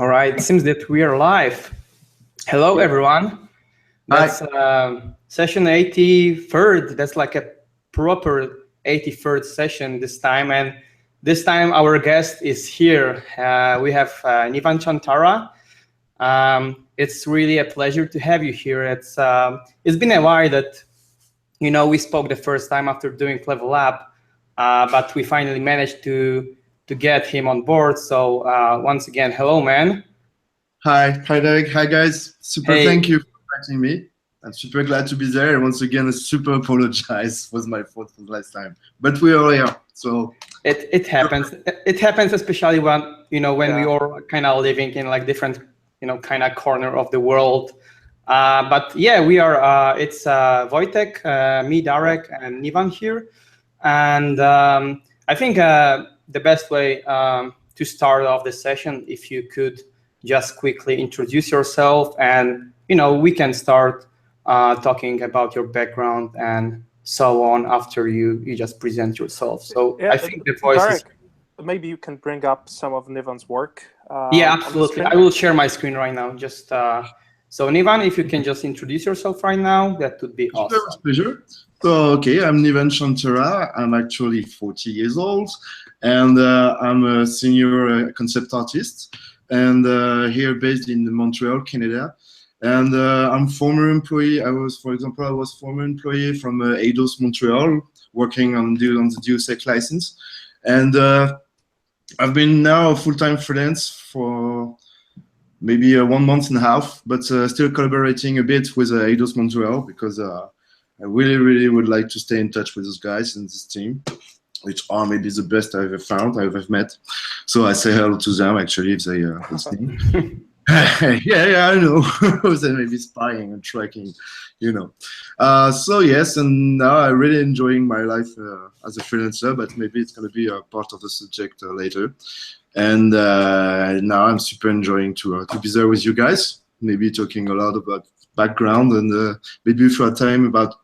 All right, it seems that we are live. Hello, Yeah. everyone. Hi. That's session 83rd. That's like a proper 83rd session this time. And this time, our guest is here. We have Nivanh Chanthara. It's really a pleasure to have you here. It's been a while that we spoke the first time after doing Clever Lab, but we finally managed to get him on board. So once again, hello, man. Hi, Darek. Hi, guys. Super thank Hey, you for inviting me. I'm super glad to be there. And once again, I super apologize. Was my fault for the last time. But we are here. So, it happens. It happens especially when we Yeah, are kind of living in like different kind of corner of the world. But yeah, we are. It's Wojtek, me, yeah. Darek, and Nivan here, and I think the best way to start off the session, if you could just quickly introduce yourself, and we can start talking about your background and so on after you just present yourself. So Yeah, I think the voice is. Darek, maybe you can bring up some of Nivon's work Yeah, on the absolutely. I screen. will share my screen right now. Just so Nivan, if you can just introduce yourself right now, that would be sure, with awesome. pleasure. So, okay, I'm Nivanh Chanthara. I'm actually 40 years old. And I'm a senior concept artist. And here based in Montreal, Canada. And I'm former employee. For example, I was former employee from ADOS Montreal, working on the Deux Ex license. And I've been now a full-time freelance for maybe 1 month and a half, but still collaborating a bit with Eidos Montreal because I really, really would like to stay in touch with those guys and this team, which are maybe the best I've ever found, I've ever met. So I say hello to them actually if they are listening. Yeah, I know. They may be spying and tracking. So yes, and now I'm really enjoying my life as a freelancer, but maybe it's going to be a part of the subject later. And now I'm super enjoying to be there with you guys. Maybe talking a lot about background and maybe for a time about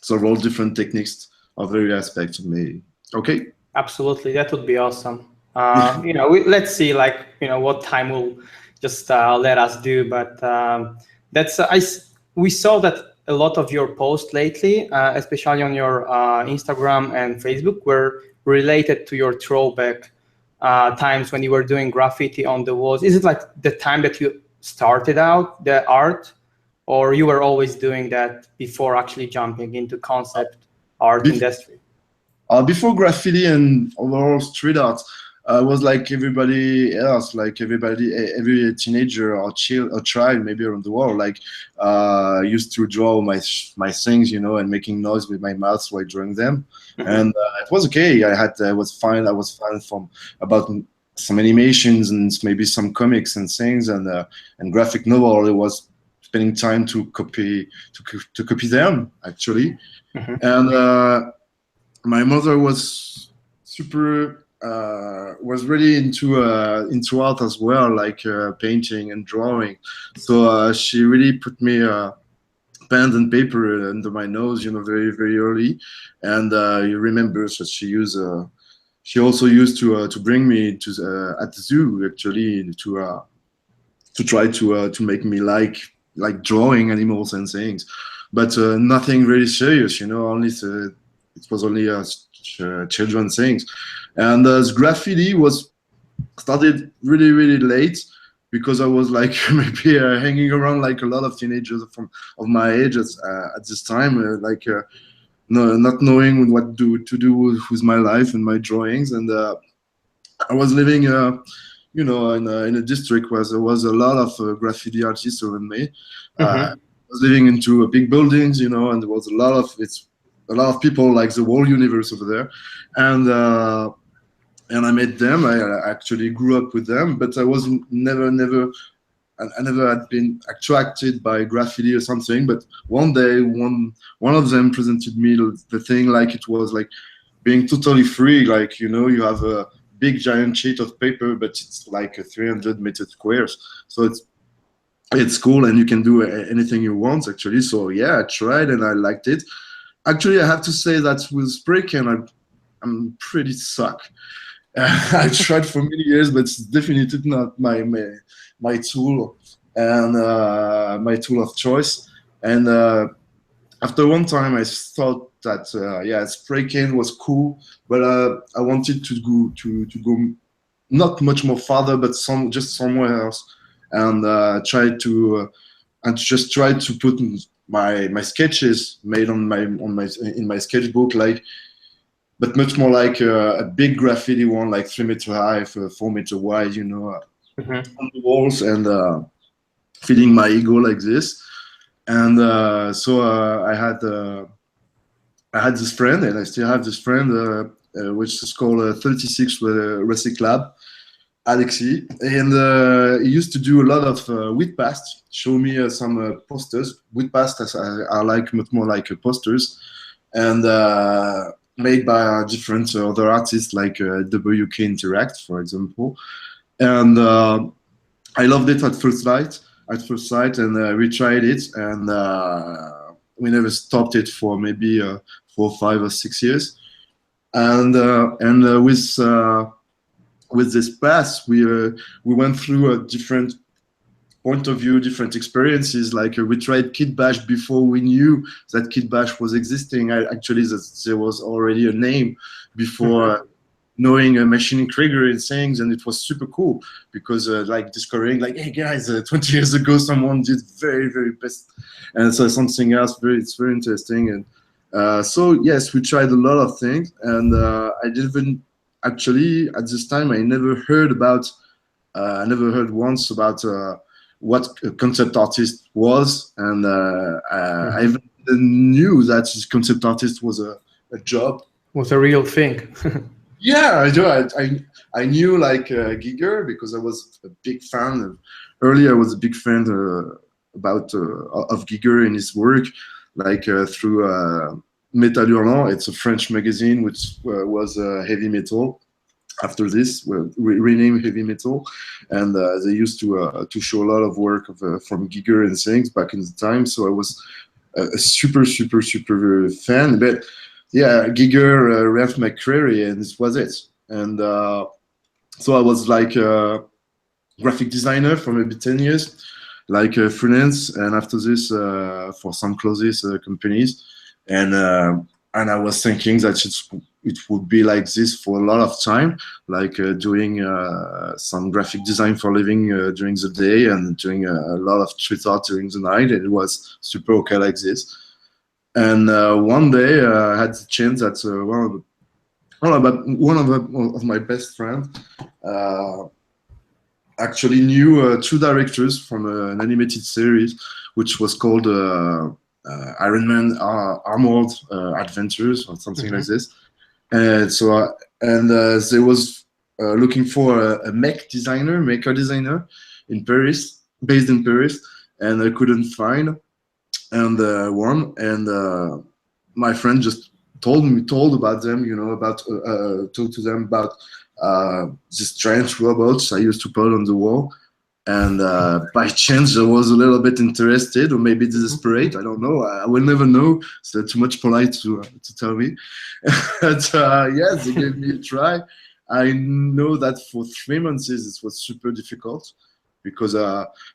several different techniques of every aspect of me. Okay. Absolutely, that would be awesome. Let's see, like what time will just let us do. But that's we saw that a lot of your posts lately, especially on your Instagram and Facebook, were related to your throwback times when you were doing graffiti on the walls. Is it like the time that you started out the art, or you were always doing that before actually jumping into concept art Bef- industry? Before graffiti and overall street art, I was like everybody else, like every teenager or child maybe around the world, like used to draw my things, and making noise with my mouth while drawing them, Mhm. and it was okay. I was fine. I was fine from about some animations and maybe some comics and things and graphic novel. It was spending time to copy them actually, Mhm. and. My mother was super was really into art as well, like painting and drawing. So she really put me pen and paper under my nose, very very early. And you remember that she also used to bring me to at the zoo actually to try to make me like drawing animals and things, but nothing really serious, only it was only children things. And graffiti was started really really late because I was like maybe hanging around like a lot of teenagers from of my age at this time, no, not knowing what to do with my life and my drawings. And I was living in a district where there was a lot of graffiti artists around me. I Mhm. was living into big buildings, and there was a lot of people, like the whole universe over there, and and I met them. I actually grew up with them, but I was never. I never had been attracted by graffiti or something. But one day, one of them presented me the thing like it was like being totally free. Like you have a big giant sheet of paper, but it's like a 300-meter squares. So it's cool, and you can do anything you want actually. So yeah, I tried and I liked it. Actually, I have to say that with spray can, I'm pretty suck. I tried for many years, but it's definitely not my tool and my tool of choice. And after one time, I thought that spray can was cool, but I wanted to go not much more farther, but just somewhere else, and just try to put my sketches made in my sketchbook, like, but much more like a big graffiti one, like 3 meter high, 4 meter wide, on the walls, and feeding my ego like this. And so I had this friend, and I still have this friend, which is called 36 Recyclab, Alexi, and he used to do a lot of wheat past. Show me some posters. Wheat past I like much more like posters, and made by different other artists like WK Interact, for example. And I loved it at first sight, and we tried it, and we never stopped it for maybe 4, 5, or 6 years. And with this pass, we went through a different point of view, different experiences. Like we tried Kit Bash before we knew that Kit Bash was existing. Actually, there was already a name before knowing Machine Krieger and things, and it was super cool because like discovering, like, hey guys, 20 years ago someone did very, very best, and so something else. It's very interesting. And so yes, we tried a lot of things, and I didn't actually at this time I never heard once about what a concept artist was, and I even knew that concept artist was a job, was a real thing. Yeah, I do. I knew like Giger because I was a big fan. Earlier, I was a big fan of Giger and his work, like through Metal Hurlant. It's a French magazine which was heavy metal. After this, we renamed Heavy Metal, and they used to show a lot of work from Giger and things back in the time. So I was a super fan. But yeah, Giger ramped my career, and this was it. And so I was like a graphic designer for maybe 10 years, like freelance, and after this for some clothes companies, and I was thinking that it would be like this for a lot of time, like doing some graphic design for living during the day and doing a lot of street art during the night, and it was super okay like this. And one day I had the chance that one of my best friends actually knew 2 directors from an animated series which was called Iron Man Armored Adventures or something like this. And so they was looking for a maker designer in Paris, based in Paris, and I couldn't find one. And my friend just told about them, talked to them about these giant robots I used to put on the wall. And by chance, I was a little bit interested, or maybe desperate. I don't know. I will never know. So too much polite to tell me. But yes, they gave me a try. I know that for 3 months it was super difficult because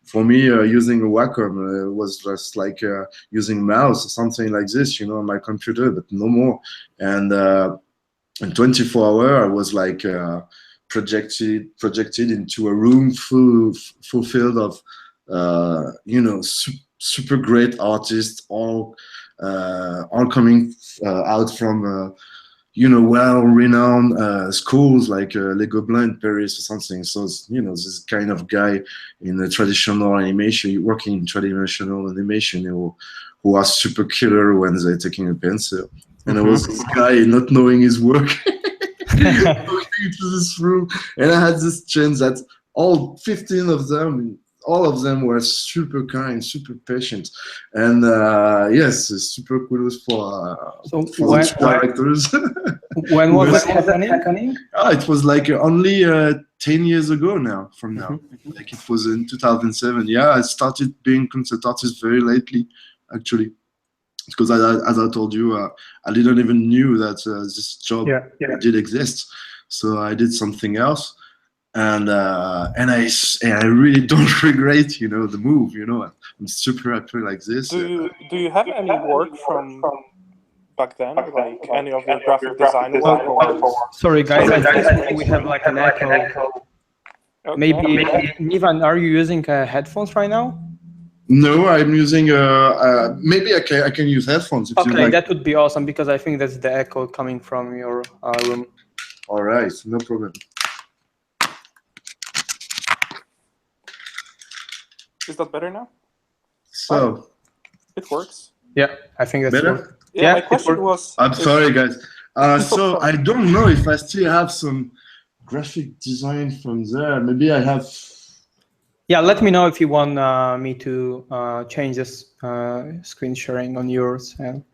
for me using a Wacom was just like using a mouse or something like this, on my computer, but no more. And in 24 hours, I was like. Projected into a room filled of super great artists, all coming out from well-renowned schools like Les Gobelins in Paris or something. So this kind of guy in the traditional animation, working in traditional animation, who are super killer when they're taking a pencil. And I was this guy not knowing his work. Walking into this room, and I had this chance that all 15 of them, all of them were super kind, super patient, and yes, super kudos for the directors. When was that happening? It was like only 10 years ago now. From now, like it was in 2007. Yeah, I started being concept artist very lately, actually. Because as I told you, I didn't even knew that this job did exist. so I did something else. And I really don't regret, the move. I'm super happy like this. Do you have any work from back then, like any of your graphic design work? Or... Sorry, guys, I think we have like an echo. Okay. Maybe Nivan, are you using headphones right now? No, I'm using. Maybe I can use headphones if you Okay, like. that would be awesome because I think that's the echo coming from your room. All right, no problem. Is that better now? So it works. Yeah, I think that's better. Yeah, my question was. I'm sorry, guys. So I don't know if I still have some graphic design from there. Maybe I have. Yeah, let me know if you want me to change this screen sharing on yours and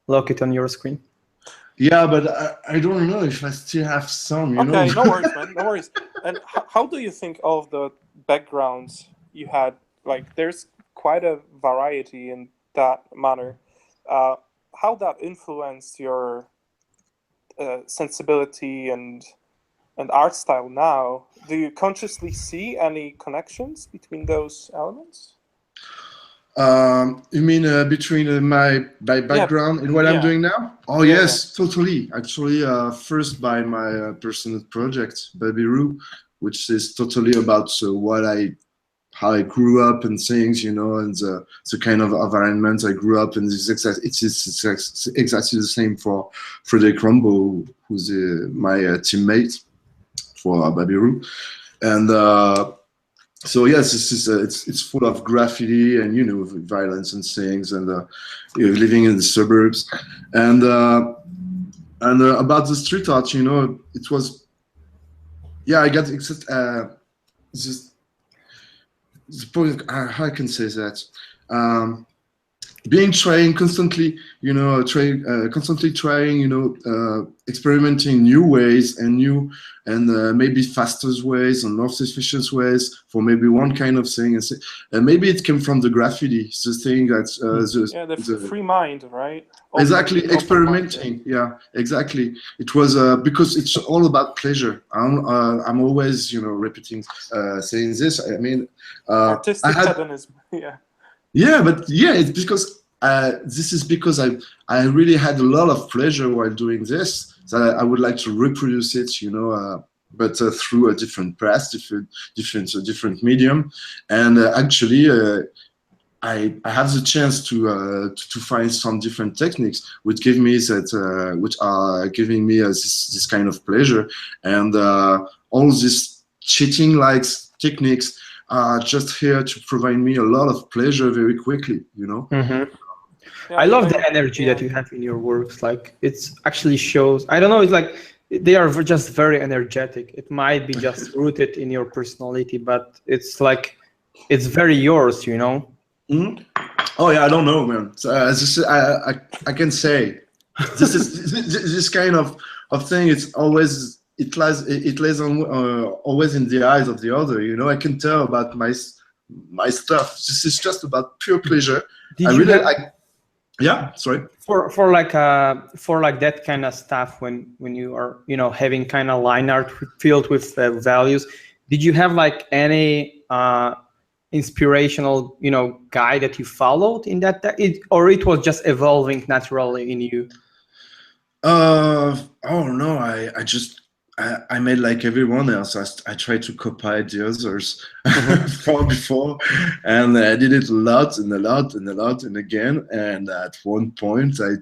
lock it on your screen. Yeah, but I don't know if I still have some, you know. Okay, no worries, man, no worries. And how do you think of the backgrounds you had? Like, there's quite a variety in that manner. How that influenced your sensibility and art style now? Do you consciously see any connections between those elements? You mean between my background and what I'm doing now? Oh yes, totally. Actually, first by my personal project, Baby Roo, which is totally about how I grew up and things, and the kind of environment I grew up in. It's exactly the same for Frederick Rombo, who's my teammate for Baby Roo, and. So yes, this is it's full of graffiti and violence and things, and living in the suburbs, and about the street art, it was, I got just the point. How I can say that. Being trying constantly, constantly trying, experimenting new ways and maybe faster ways and more efficient ways for maybe one kind of thing, and maybe it came from the graffiti. It's the thing that the free mind, right? Exactly, experimenting. Yeah, exactly. It was because it's all about pleasure. I'm always, repeating, saying this. I mean, artistic hedonism. Yeah, but it's because this is because I really had a lot of pleasure while doing this, that I would like to reproduce it, but through a different press, different medium, and actually I have the chance to find some different techniques which give me which are giving me this kind of pleasure, and all these cheating like techniques are just here to provide me a lot of pleasure very quickly, Mm-hmm. I love the energy that you have in your works. Like, it's actually shows. I don't know. It's like they are just very energetic. It might be just rooted in your personality, but it's like it's very yours. Mm-hmm. Oh yeah, I don't know, man. So, I can say this is this kind of thing. It's always it lays on always in the eyes of the other. I can tell about my stuff. This is just about pure pleasure. Yeah, sorry. For like that kind of stuff, when you are having kind of line art filled with values, did you have like any inspirational guy that you followed in that, or it was just evolving naturally in you? Oh no, I made like everyone else. I tried to copy the others before, and I did it a lot and a lot and a lot and again. And at one point, I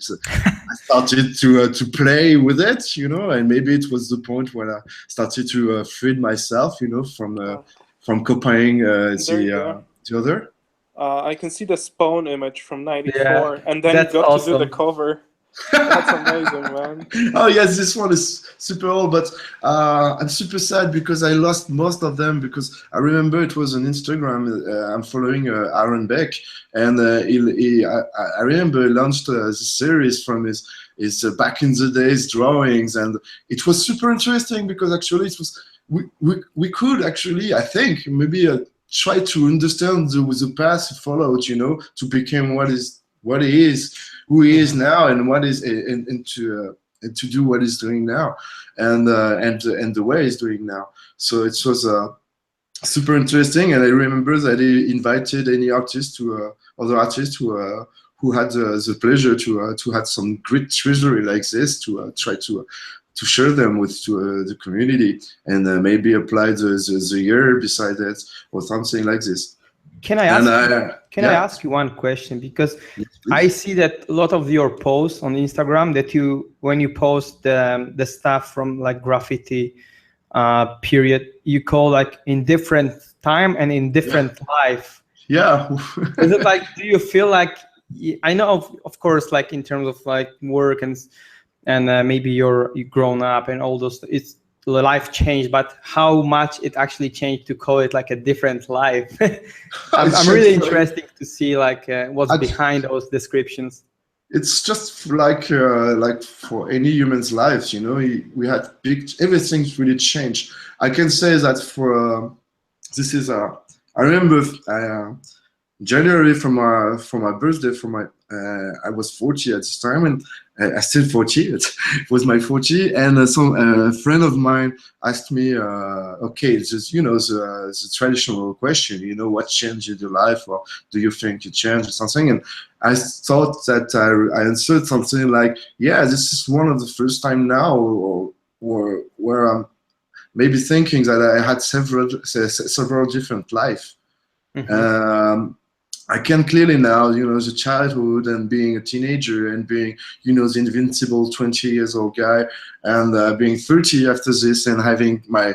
started to play with it, and maybe it was the point when I started to free myself, from copying the other. I can see the Spawn image from '94, and then you got awesome. to do the cover. That's amazing, man. Oh yes, this one is super old, but I'm super sad because I lost most of them, because I remember it was on Instagram. I'm following Aaron Beck, and I remember he launched this series from his back in the days drawings, and it was super interesting because actually it was we could actually, I think, maybe try to understand the path he followed, to become what he is, who he is now, and what is to do what he's doing now, and the way he's doing now. So it was super interesting, and I remember that he invited any artist to other artists who had the pleasure to have some great treasury like this to try to share them with the community, and maybe apply the year beside it or something like this. Can I ask you one question? Because yes, I see that a lot of your posts on Instagram, that when you post the stuff from like Graffiti period, you call like in different time and in different life. Yeah. Is it like, do you feel like, I know of course, like in terms of like work and maybe you've grown up and all those, it's life changed, but how much it actually changed to call it like a different life? I'm really interested to see like what's behind those descriptions. It's just like for any human's lives, you know, we had everything's really changed. I can say that for this is I remember January for my birthday, I was 40 at this time, and I still 40. It was my 40, and some friend of mine asked me, okay, it's just, you know, the traditional question, you know, what changed in your life, or do you think you changed or something? And I thought that I answered something like, yeah, this is one of the first time now, or where I'm maybe thinking that I had several different life. Mm-hmm. I can clearly now, you know, the childhood and being a teenager and being, you know, the invincible 20 years old guy, and being 30 after this, and having my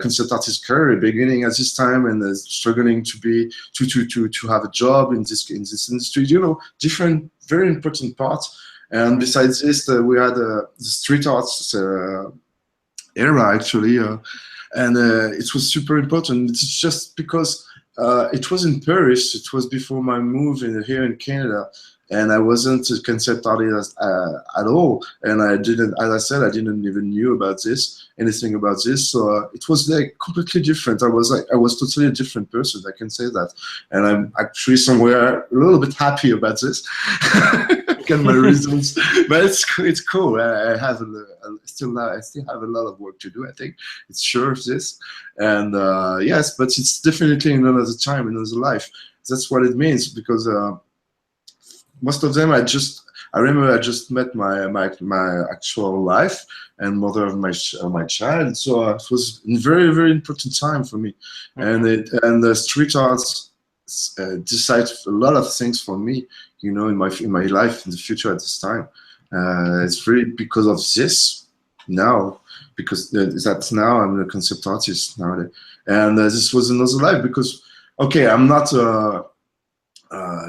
concept artist career beginning at this time, and struggling to have a job in this industry, you know, different, very important parts. And besides this, we had the street arts era actually, and it was super important. It's just because it was in Paris. It was before my move here in Canada, and I wasn't a concept artist at all. And I didn't, as I said, I didn't even knew about anything about this. So it was like completely different. I was totally a different person. I can say that, and I'm actually somewhere a little bit happy about this. Got my reasons, but it's cool. I still have a lot of work to do. I think it's sure of this, and yes, but it's definitely another time, another life. That's what it means, because most of them I remember I just met my actual life and mother of my child. So it was a very, very important time for me, mm-hmm. and the street arts decide a lot of things for me, you know, in my life in the future at this time. It's really because of this now, because that's now I'm a concept artist nowadays, and this was another life, because okay, I'm not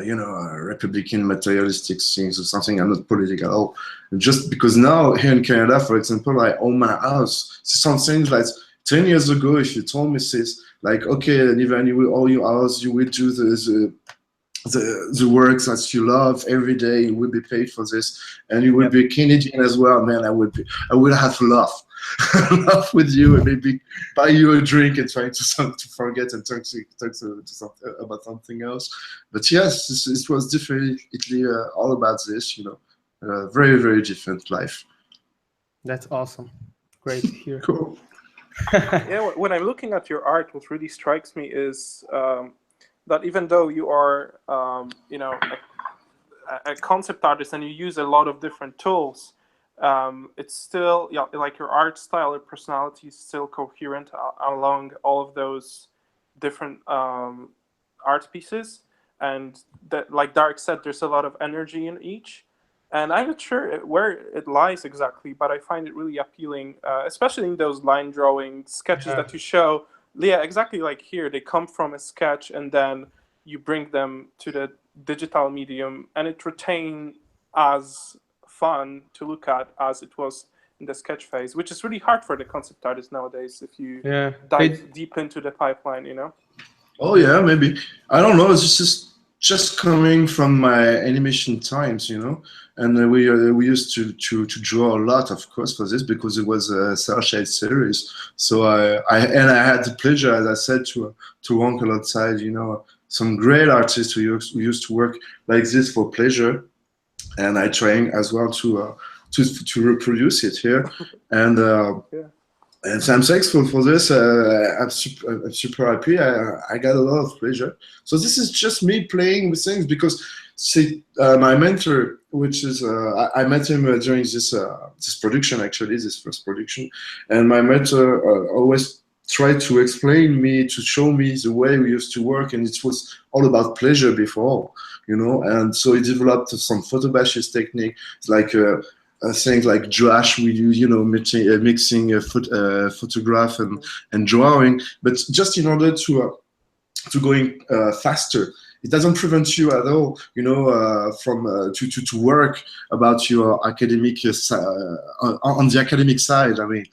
you know, Republican materialistic things or something. I'm not political at all. Just because now here in Canada, for example, I own my house. So some things like 10 years ago, if you told me this, like, okay, Nivanh, you will own your house, you will do the works that you love every day, you will be paid for this, and you will be Canadian as well, man, I would have laugh with you, and maybe buy you a drink and try to forget and talk about something else. But yes, it was definitely all about this, you know, very, very different life. That's awesome. Great to hear. Cool. Yeah, when I'm looking at your art, what really strikes me is that even though you are, you know, a concept artist and you use a lot of different tools, it's still, yeah, like your art style or personality is still coherent along all of those different art pieces. And that, like Darek said, there's a lot of energy in each. And I'm not sure where it lies exactly, but I find it really appealing, especially in those line drawing sketches that you show. Yeah, exactly like here. They come from a sketch and then you bring them to the digital medium, and it retains as fun to look at as it was in the sketch phase, which is really hard for the concept artist nowadays if you dive deep into the pipeline, you know? Oh yeah, maybe. I don't know. It's just coming from my animation times, you know, and we used to draw a lot, of course, for this, because it was a cell shade series. So I had the pleasure, as I said, to work alongside, you know, some great artists who used to work like this for pleasure, and I trying as well to to reproduce it here, and. Yeah. And so I'm thankful for this. I'm super happy. I got a lot of pleasure. So this is just me playing with things because, see, my mentor, which is I met him during this production, actually, this first production, and my mentor always tried to explain me, to show me the way we used to work, and it was all about pleasure before, you know. And so he developed some photobashes technique, like. Things like gouache we use, you know, mixing photograph and drawing, but just in order to going faster. It doesn't prevent you at all, you know, from to work about your academic on the academic side. I mean,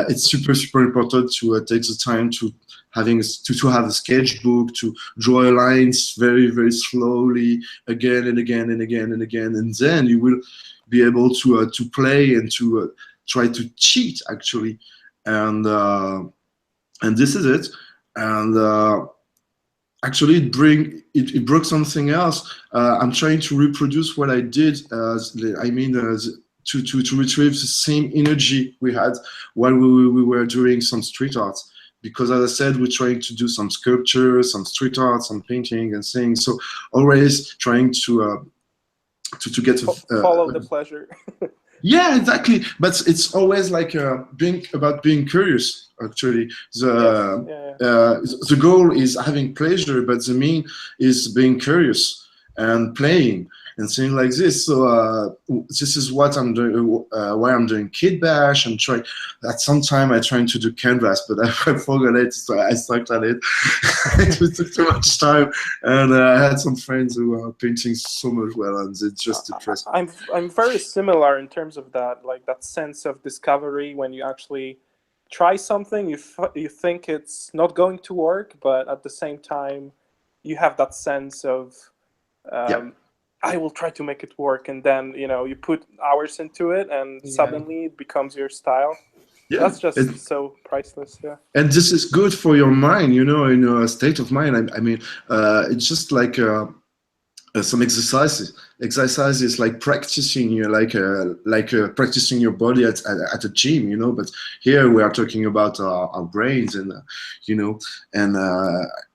it's super important to take the time to have a sketchbook, to draw lines very slowly again and again and again and again, and then you will be able to play and to try to cheat actually, and this is it. And actually it broke something else. I'm trying to reproduce what I did. I mean, to retrieve the same energy we had while we were doing some street art. Because as I said, we're trying to do some sculpture, some street art, some painting and things. So always trying to get follow the pleasure. Yeah, exactly. But it's always like being curious. Actually, the goal is having pleasure, but the mean is being curious and playing and things like this. So this is what I'm doing. Why I'm doing Kid Bash and trying. At some time I tried to do Canvas, but I forgot it, so I stuck at it. It took too much time, and I had some friends who are painting so much well, and it just depressed me. I'm very similar in terms of that, like that sense of discovery when you actually try something, you think it's not going to work, but at the same time you have that sense of I will try to make it work, and then you put hours into it, and suddenly it becomes your style. Yeah, that's just so priceless. Yeah, and this is good for your mind, in a state of mind. I mean, it's just like some exercises like practicing practicing your body at a gym, but here we are talking about our brains, and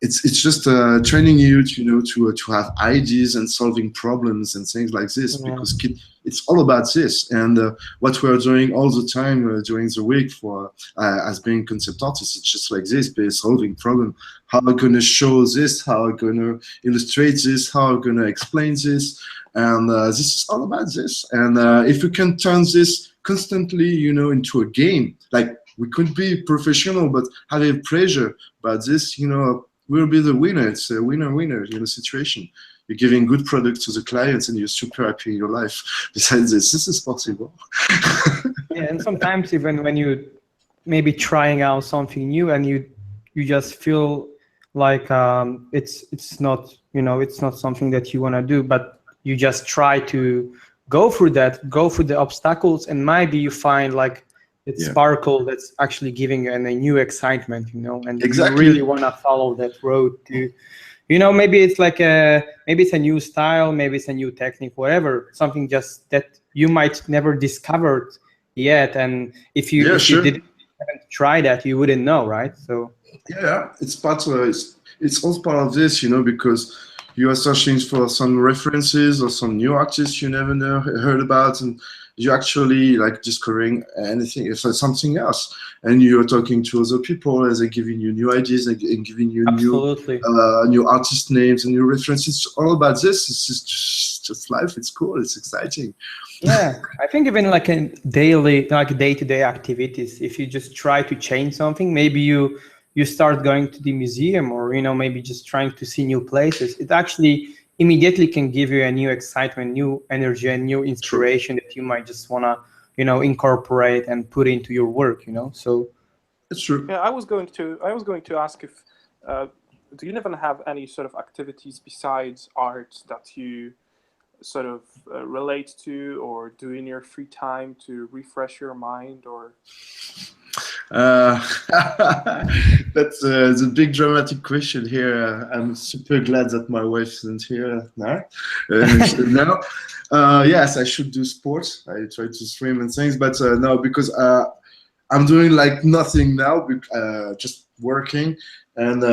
it's just training you to have ideas and solving problems and things like this, because it's all about this. And what we're doing all the time during the week for as being concept artists, it's just like this, solving problem. How am I going to show this? How am I going to illustrate this? How am I going to explain this? And this is all about this. And if we can turn this constantly, into a game, like we could be professional, but having pleasure about this, we'll be the winner. It's a winner-winner, situation. You're giving good products to the clients, and you're super happy in your life. Besides this is possible. Yeah, and sometimes even when you maybe trying out something new, and you just feel like it's not it's not something that you want to do, but you just try to go through the obstacles, and maybe you find like it's sparkle that's actually giving you a new excitement, and exactly. You really want to follow that road to, maybe it's like maybe it's a new style, maybe it's a new technique, whatever, something just that you might never discovered yet, and if you haven't tried that, you wouldn't know, right? So it's part of it's also part of this, because you are searching for some references or some new artists you never heard about, and you're actually like discovering anything, if it's something else, and you're talking to other people as they're giving you new ideas and giving you new artist names and new references. It's all about this. It's just life. It's cool. It's exciting. Yeah, I think even like in day-to-day activities, if you just try to change something, maybe you start going to the museum, or maybe just trying to see new places, it actually immediately can give you a new excitement, new energy, and new inspiration that you might just want to incorporate and put into your work, so it's true. Yeah, I was going to ask if do you even have any sort of activities besides art that you sort of relate to or do in your free time to refresh your mind, or that's the big dramatic question here. I'm super glad that my wife isn't here now. Yes, I should do sports. I try to swim and things, but no, because I'm doing like nothing now, just working, and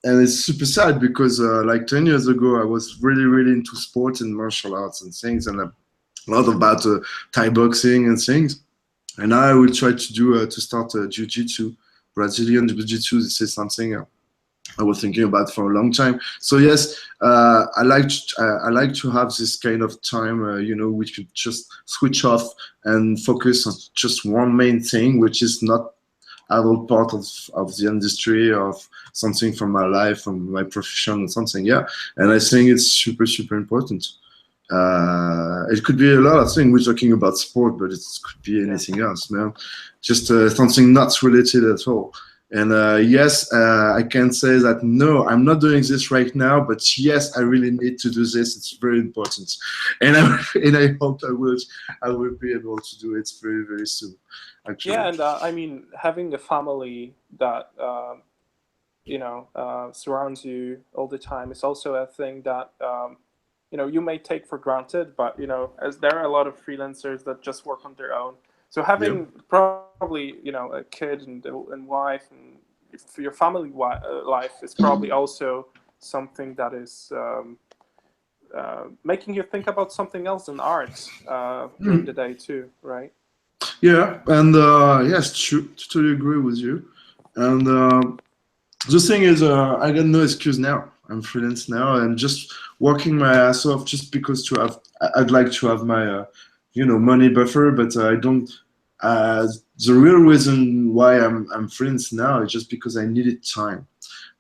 it's super sad because like 10 years ago I was really into sport and martial arts and things, and a lot about Thai boxing and things. And now I will try to do to start jiu-jitsu, Brazilian jiu-jitsu. This is something I was thinking about for a long time. So yes, I like to have this kind of time, you know, which could just switch off and focus on just one main thing, which is not at all part of the industry, of something from my life, from my profession or something. Yeah, and I think it's super important. It could be a lot of things. We're talking about sport, but it could be anything else, man. Just something not related at all. And yes, I can say that no, I'm not doing this right now, but yes, I really need to do this. It's very important, and I hope I will be able to do it very soon. Actually. Yeah, and I mean, having a family that surrounds you all the time is also a thing that you may take for granted, but as there are a lot of freelancers that just work on their own. So having probably a kid and wife and your family life is probably also something that is making you think about something else than art during the day too, right? Yeah, and yes, totally agree with you. And the thing is, I got no excuse now. I'm freelance now and just working my ass off just because I'd like to have my money buffer, but I don't. The real reason why I'm freelance now is just because I needed time.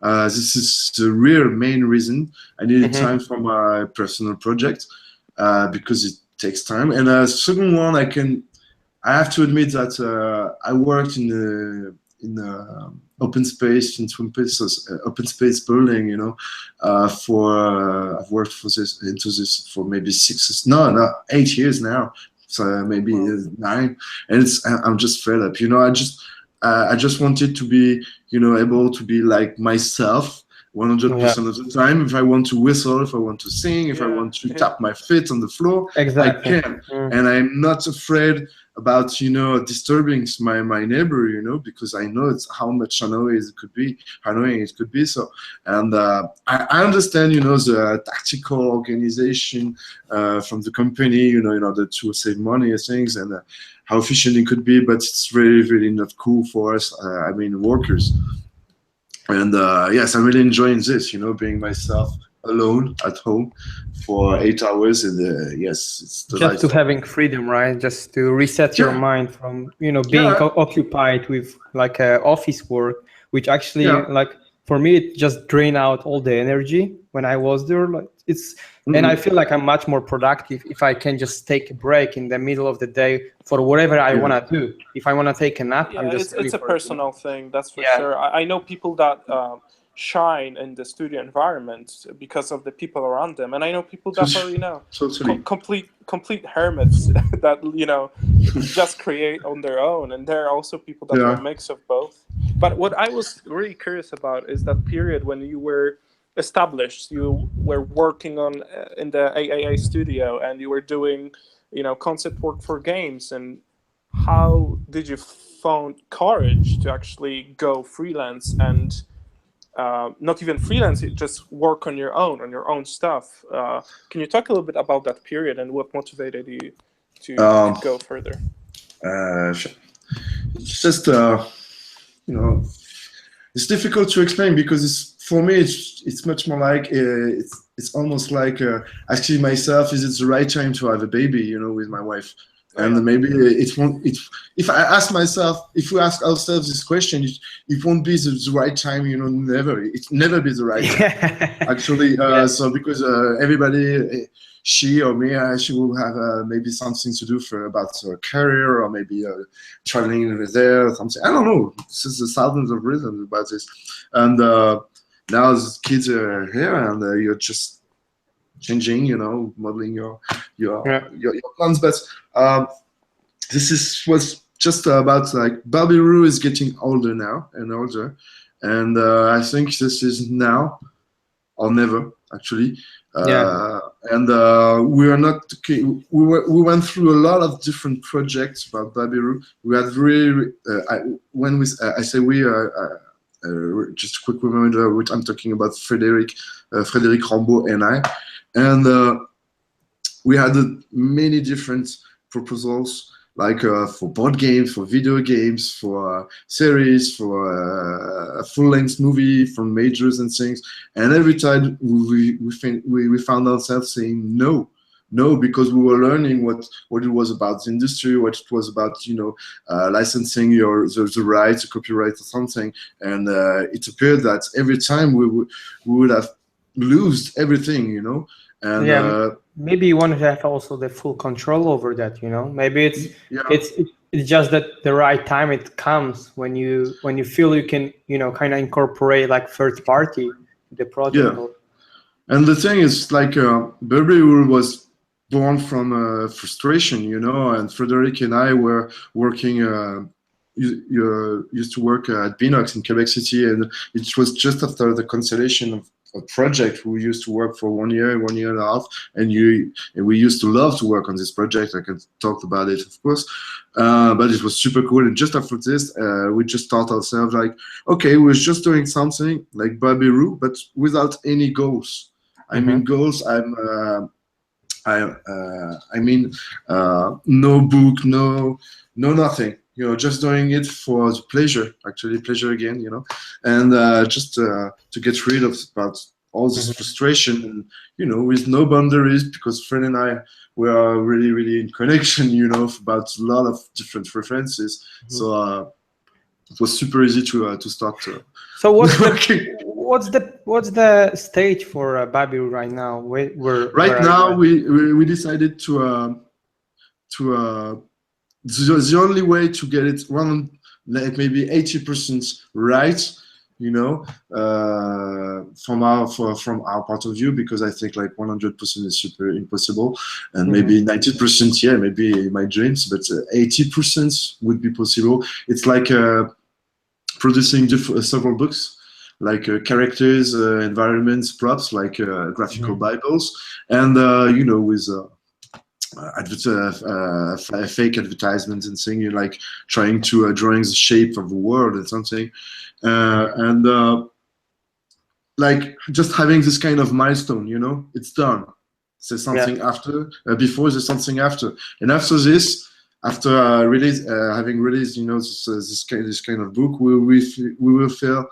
This is the real main reason. I needed time for my personal project because it takes time. And second one, I have to admit that I worked in open space open space building. I've worked into this for maybe 8 years now. So maybe 9, and I'm just fed up. I just wanted to be able to be like myself 100% of the time. If I want to whistle, if I want to sing, if I want to tap my feet on the floor, exactly. I can. And I'm not afraid about disturbing my neighbor, because I know it's how much annoying it could be. So, and I understand the tactical organization from the company, in order to save money and things, and how efficient it could be, but it's really not cool for us. Workers. And yes, I'm really enjoying this, being myself alone at home for 8 hours, and yes, it's the just to having freedom, right? Just to reset your mind from being occupied with like office work, which actually like for me it just drained out all the energy when I was there. Like and I feel like I'm much more productive if I can just take a break in the middle of the day for whatever I want to do. If I want to take a nap, I'm just it's a personal thing, that's for sure. I know people that shine in the studio environment because of the people around them, and I know people that are totally. complete hermits that just create on their own, and there are also people that are a mix of both. But what I was really curious about is that period when you were established, you were working on in the AAA studio, and you were doing concept work for games. And how did you find courage to actually go freelance and not even freelance, just work on your own stuff? Can you talk a little bit about that period and what motivated you to go further? Sure. It's just it's difficult to explain because for me it's much more like it's almost like asking myself, is it the right time to have a baby with my wife? And maybe if I ask myself, if we ask ourselves this question, it won't be the right time, it's never be the right time. Actually, so because everybody, she or me, she will have maybe something to do about her career, or maybe traveling over there or something. I don't know. There's thousands of reasons about this. And now the kids are here, and you're just changing, modeling your plans. But was just about like Barbie Roo is getting older now and older, and I think this is now or never actually. Yeah. And we are not. We went through a lot of different projects about Babiru. We had really when we I say we just a quick reminder, which I'm talking about Frédéric Rambaud and I, and we had many different proposals, like for board games, for video games, for series, for a full-length movie, from majors and things. And every time we found ourselves saying no, because we were learning what it was about the industry, what it was about, licensing the rights, the copyright or something. And it appeared that every time we would have lost everything, And yeah, maybe you want to have also the full control over that, Maybe it's just that the right time it comes when you feel you can, kind of incorporate like third party to the project. Yeah. And the thing is, like, Babiru was born from frustration, and Frédéric and I were working, used to work at Binox in Quebec City, and it was just after the cancellation of a project. We used to work for 1 year and a half, and we used to love to work on this project. I can talk about it, of course, but it was super cool. And just after this, we just thought ourselves like, okay, we're just doing something like Babiru, but without any goals. I mean, goals. I mean, no book, no nothing. Just doing it for the pleasure, actually, pleasure again, and just to get rid of about all this frustration, and with no boundaries, because Fred and I were really, really in connection, about a lot of different references. So it was super easy to start. So what's the stage for Babiru right now? Right now we decided to the only way to get it like maybe 80% right, from our part of view, because I think like 100% is super impossible, and maybe 90%, yeah, maybe my dreams, but 80% would be possible. It's like producing several books, like characters, environments, props, like graphical Bibles, and with fake advertisements and things, like trying to drawing the shape of the world and something, and like just having this kind of milestone, it's done. There's something after, before there's something after, and after this, after having released, this kind of book, we will feel.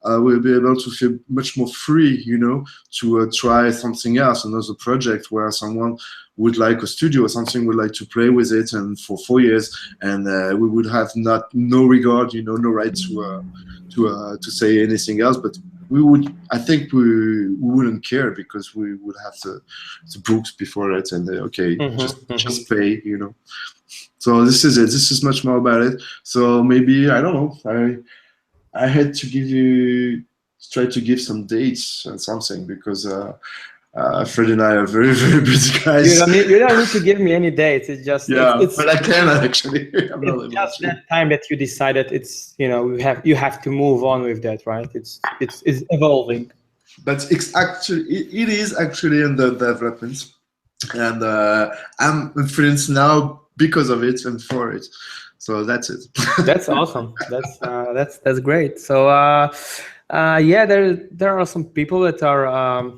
We'll be able to feel much more free, to try something else, another project where someone would like a studio or something, would like to play with it, and for 4 years, and we would have no regard, no right to say anything else. But we would, I think we wouldn't care, because we would have the books before it, and just pay, So this is it. This is much more about it. So maybe, I don't know, I had to try to give some dates and something, because Fred and I are very, very busy guys. You don't need to give me any dates. It's just but I can actually. It's just that time that you decided you have to move on with that, right? It's evolving. But it is actually in the development, and I'm a freelance now because of it and for it. So that's it. That's awesome. That's great. So yeah, there are some people that are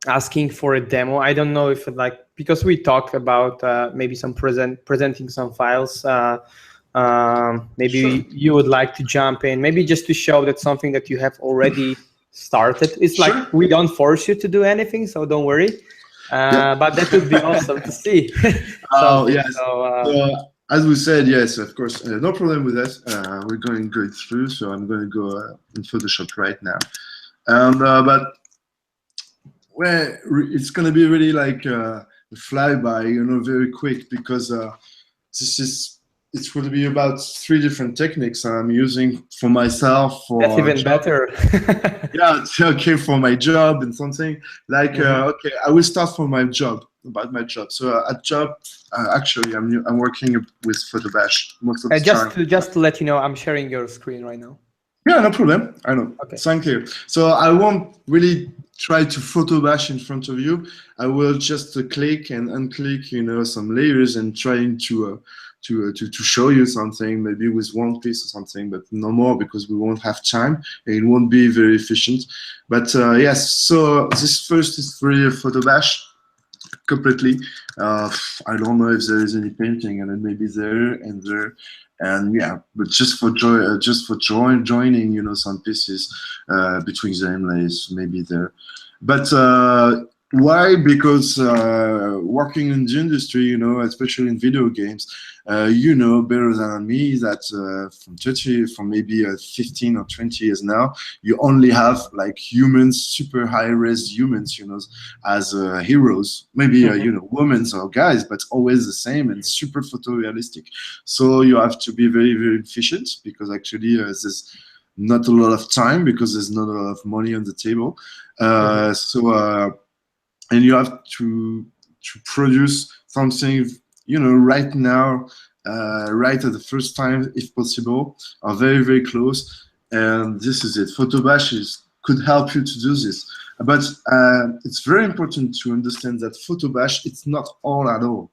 asking for a demo. I don't know if because we talked about maybe some presenting some files. Maybe you would like to jump in, maybe just to show that something that you have already started. It's like we don't force you to do anything, so don't worry. But that would be awesome to see. Yes. So, as we said, yes, of course, no problem with that. We're going through, so I'm going to go in Photoshop right now. But it's going to be really like a flyby, very quick, because it's going to be about 3 different techniques I'm using for myself. That's even better. Yeah, okay, for my job and something like okay, I will start from my job. About my job. So at job, actually, I'm working with Photobash most of the time. Just to let you know, I'm sharing your screen right now. Yeah, no problem. I know. Okay. Thank you. So I won't really try to photo bash in front of you, I will just click and unclick, you know, some layers and trying to show you something, maybe with one piece or something, but no more because we won't have time. It won't be very efficient. But yes, so this first is really a photo bash completely. I don't know if there is any painting, and then maybe there and there. And yeah, but just for joining, you know, some pieces between the inlays, maybe there. But why? Because working in the industry, you know, especially in video games, you know better than me that from maybe 15 or 20 years now, you only have like humans, super high-res humans, you know, as heroes. Maybe you know, women or guys, but always the same and super photorealistic. So you have to be very, very efficient because actually there's not a lot of time because there's not a lot of money on the table. And you have to produce something, you know, right now, right at the first time, if possible, or very, very close. And this is it. Photo bash could help you to do this. But it's very important to understand that photo bash, it's not all at all.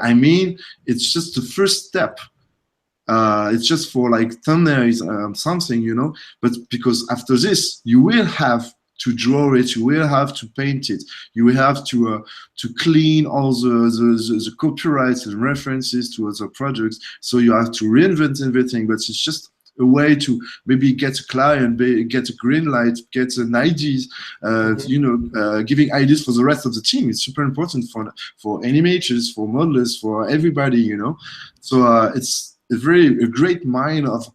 I mean, it's just the first step. It's just for like thumbnails, something, you know, but because after this, you will have to draw it, you will have to paint it, you will have to clean all the copyrights and references to other projects. So you have to reinvent everything, but it's just a way to maybe get a client, get a green light, get an ideas, you know, giving ideas for the rest of the team. It's super important for animators, for modelers, for everybody, you know. So it's a great mine of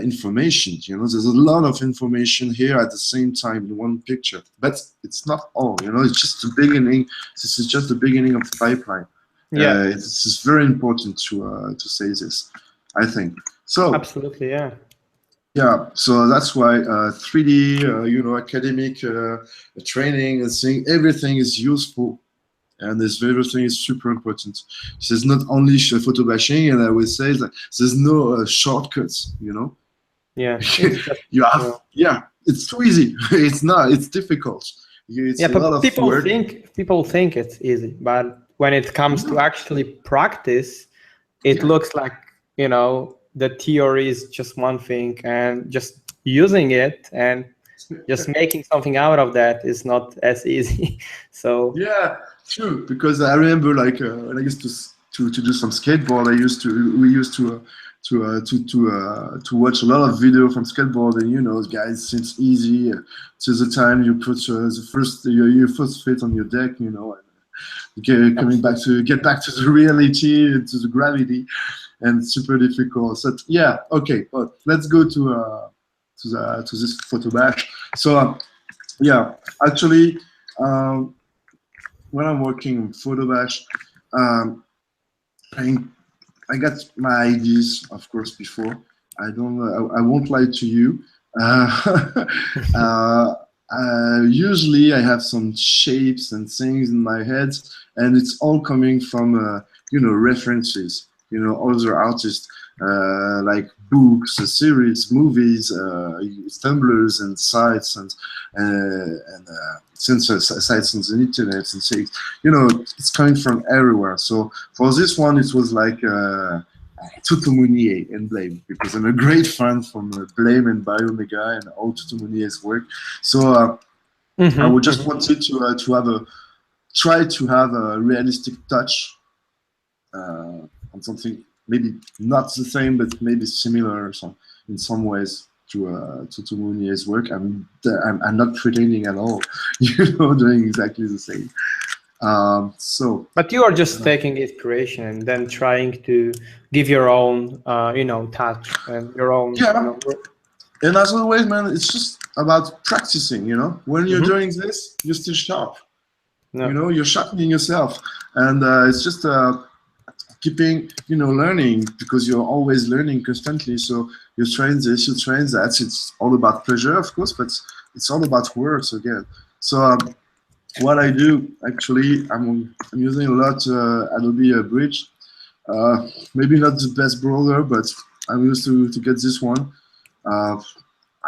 information. You know, there's a lot of information here at the same time in one picture, but it's not all. You know, it's just the beginning. This is just the beginning of the pipeline. Yeah, it's very important to say this, I think. So absolutely, yeah. Yeah, so that's why 3D, you know, academic training and thing, everything is useful. And this everything is super important. There's not only photo bashing, and I will say that there's no shortcuts, you know. Yeah. You have, yeah, it's too easy. It's not. It's difficult. It's a lot of work. People think it's easy, but when it comes to actually practice, it looks like, you know, the theory is just one thing, and just using it and just making something out of that is not as easy. So yeah, true. Because I remember, like when I used to do some skateboard, we used to watch a lot of video from skateboard, and you know, guys, seems easy to the time you put your first feet on your deck, you know, and get back to the reality, to the gravity, and super difficult. So yeah, okay, but let's go to this photo bash. So yeah, actually, when I'm working in photo bash, I got my ideas, of course, before. I won't lie to you. Usually I have some shapes and things in my head, and it's all coming from, you know, references, you know, other artists, like books, series, movies, tumblers and sites and sites on the internet and things. You know, it's coming from everywhere. So for this one, it was like Tutu Mounier and Blame, because I'm a great fan from Blame and Biomega and all Tutu Mounier's work. So I would just wanted to try to have a realistic touch on something maybe not the same, but maybe similar in some ways to Mounier's work. I'm not pretending at all, you know, doing exactly the same. But you are just taking inspiration and then trying to give your own, you know, touch and your own. Yeah. You know, and as always, man, it's just about practicing. You know, when you're doing this, you're still sharp. No. You know, you're sharpening yourself, and it's just keeping, you know, learning, because you're always learning constantly. So you train this, you train that. It's all about pleasure, of course, but it's all about words again. So what I do, actually, I'm using a lot Adobe Bridge. Maybe not the best browser, but I'm used to get this one. I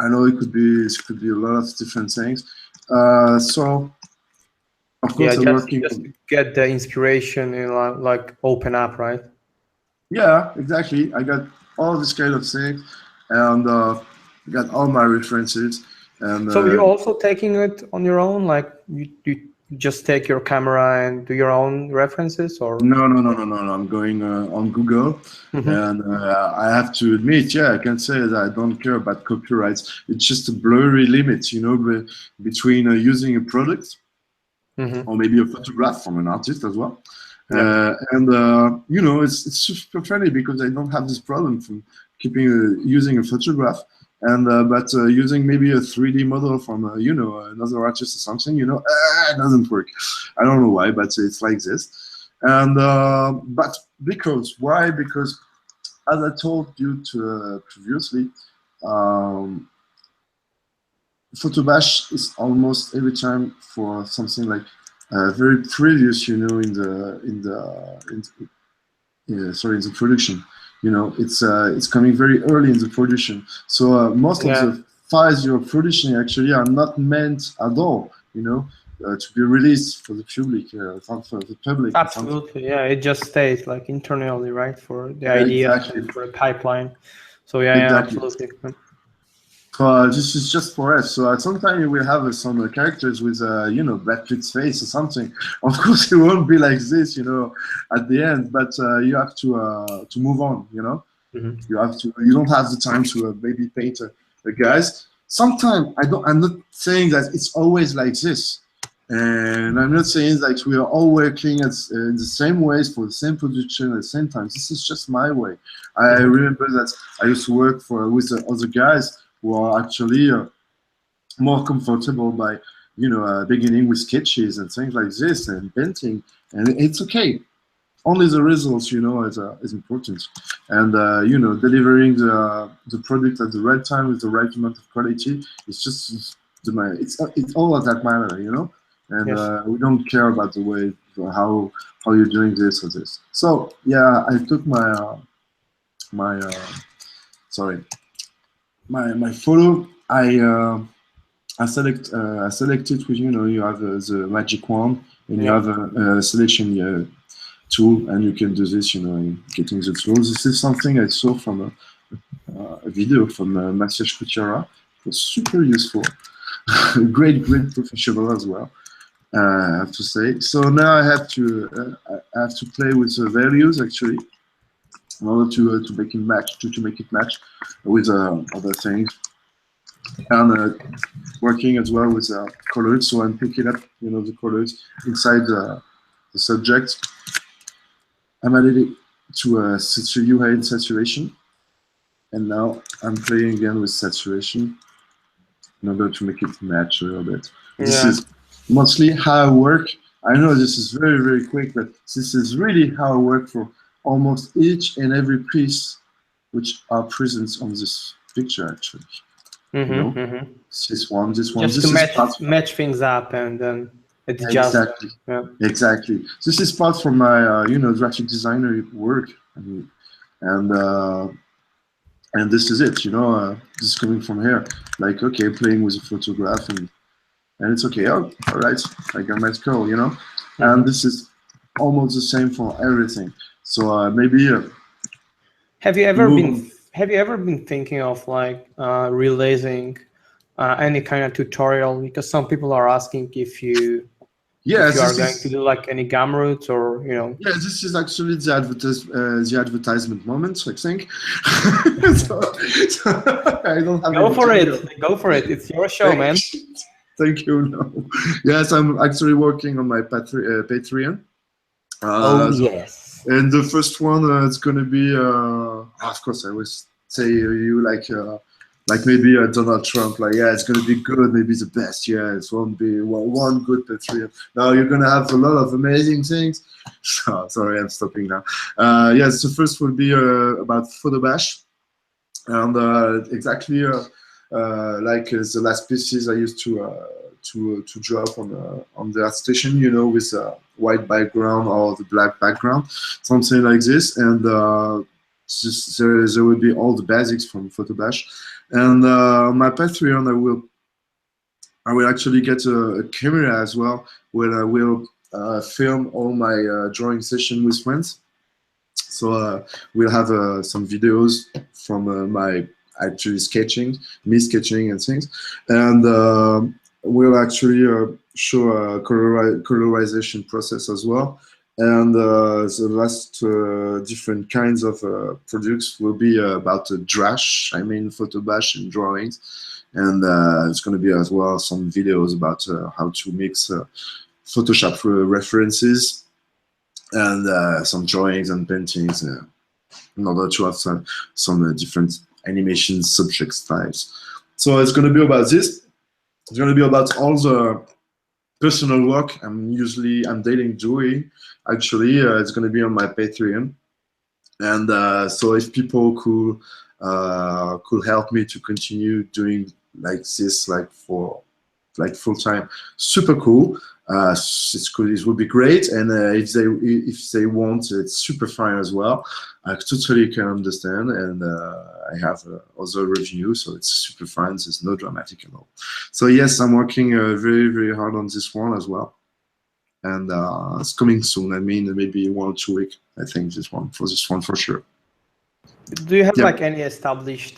know it could be a lot of different things. So of course Yeah, I'm just working. to get the inspiration and like open up, right? Yeah, exactly. I got all this kind of things, and got all my references. And So you're also taking it on your own, like you just take your camera and do your own references, or? no, no, no, no, no, no. I'm going on Google, and I have to admit, yeah, I can say that I don't care about copyrights. It's just a blurry limit, between using a product or maybe a photograph from an artist as well. Yeah. And it's super funny because I don't have this problem from keeping using a photograph, and but using maybe a 3D model from another artist or something, it doesn't work. I don't know why, but it's like this. And but because why? Because as I told you previously, Photobash is almost every time for something like very previous, in the production. It's coming very early in the production. So most of the files you're producing actually are not meant at all, to be released for the public, for the public. Absolutely, yeah. It just stays like internally, right, for the Yeah, idea exactly. and for a pipeline. So yeah, Exactly. absolutely. This is just for us. So sometimes you will have some characters with, Brad Pitt's face or something. Of course, it won't be like this, at the end. But you have to move on. You have to. You don't have the time to maybe paint the guys. Sometimes I'm not saying that it's always like this, and I'm not saying that we are all working in the same ways for the same production at the same time. This is just my way. I remember that I used to work with other guys who are actually more comfortable by beginning with sketches and things like this and painting, and it's okay. Only the results is important, and delivering the product at the right time with the right amount of quality. It's just it's all of that matter, and we don't care about the way how you're doing this or this. So yeah, I took my my photo. I selected with you have the magic wand, and you have a selection tool, and you can do this in getting the tools. This is something I saw from a video from Maciej Kuciara. It was super useful. great professional as well, I have to say. So now I have to play with the values actually in order to make it match, to make it match with other things, and working as well with colors. So I'm picking up the colors inside the subject. I'm adding it to a UI in saturation, and now I'm playing again with saturation in order to make it match a little bit. This is mostly how I work. I know this is very, very quick, but this is really how I work for almost each and every piece which are present on this picture, actually. This one. Just this to match things up, and then it's exactly. Exactly. This is part from my graphic designer work, and this is it. This is coming from here. Like, okay, playing with a photograph, and it's okay. Oh, all right, like I might go. And this is almost the same for everything. So maybe. Have you ever been thinking of like releasing any kind of tutorial? Because some people are asking if you are going to do like any Gumroots or Yeah, this is actually the advertisement moment, I think. so I don't have. Go for it. Go for it. It's your show, man. Thank you. No. Yes, I'm actually working on my Patreon. Yes. And the first one it's going to be, of course, I always say you like maybe Donald Trump, like, yeah, it's going to be good, maybe the best. Yeah, it won't be one good Patreon. Now you're going to have a lot of amazing things. Oh, sorry, I'm stopping now. Yes, the first will be about Photobash, and exactly like the last pieces I used to drop on the art station, with a white background or the black background, something like this, and there will be all the basics from Photobash. And on my Patreon, I will I will actually get a camera as well, where I will film all my drawing session with friends. So we'll have some videos from my actually me sketching and things, and we'll actually show a colorization process as well. And the last different kinds of products will be about drash, I mean photo bash and drawings, and it's going to be as well some videos about how to mix Photoshop references and some drawings and paintings in order to have some different animation subject styles. So it's going to be about this. It's going to be about all the personal work I'm daily doing. Actually, it's going to be on my Patreon, and so if people could help me to continue doing like this, like for full time, super cool. It's cool. It would be great, and if they want, it's super fine as well. I totally can understand, and I have other reviews, so it's super fine. There's no dramatic at all. So yes, I'm working very, very hard on this one as well, and it's coming soon. I mean, maybe 1 or 2 weeks. I think this one for sure. Do you have like any established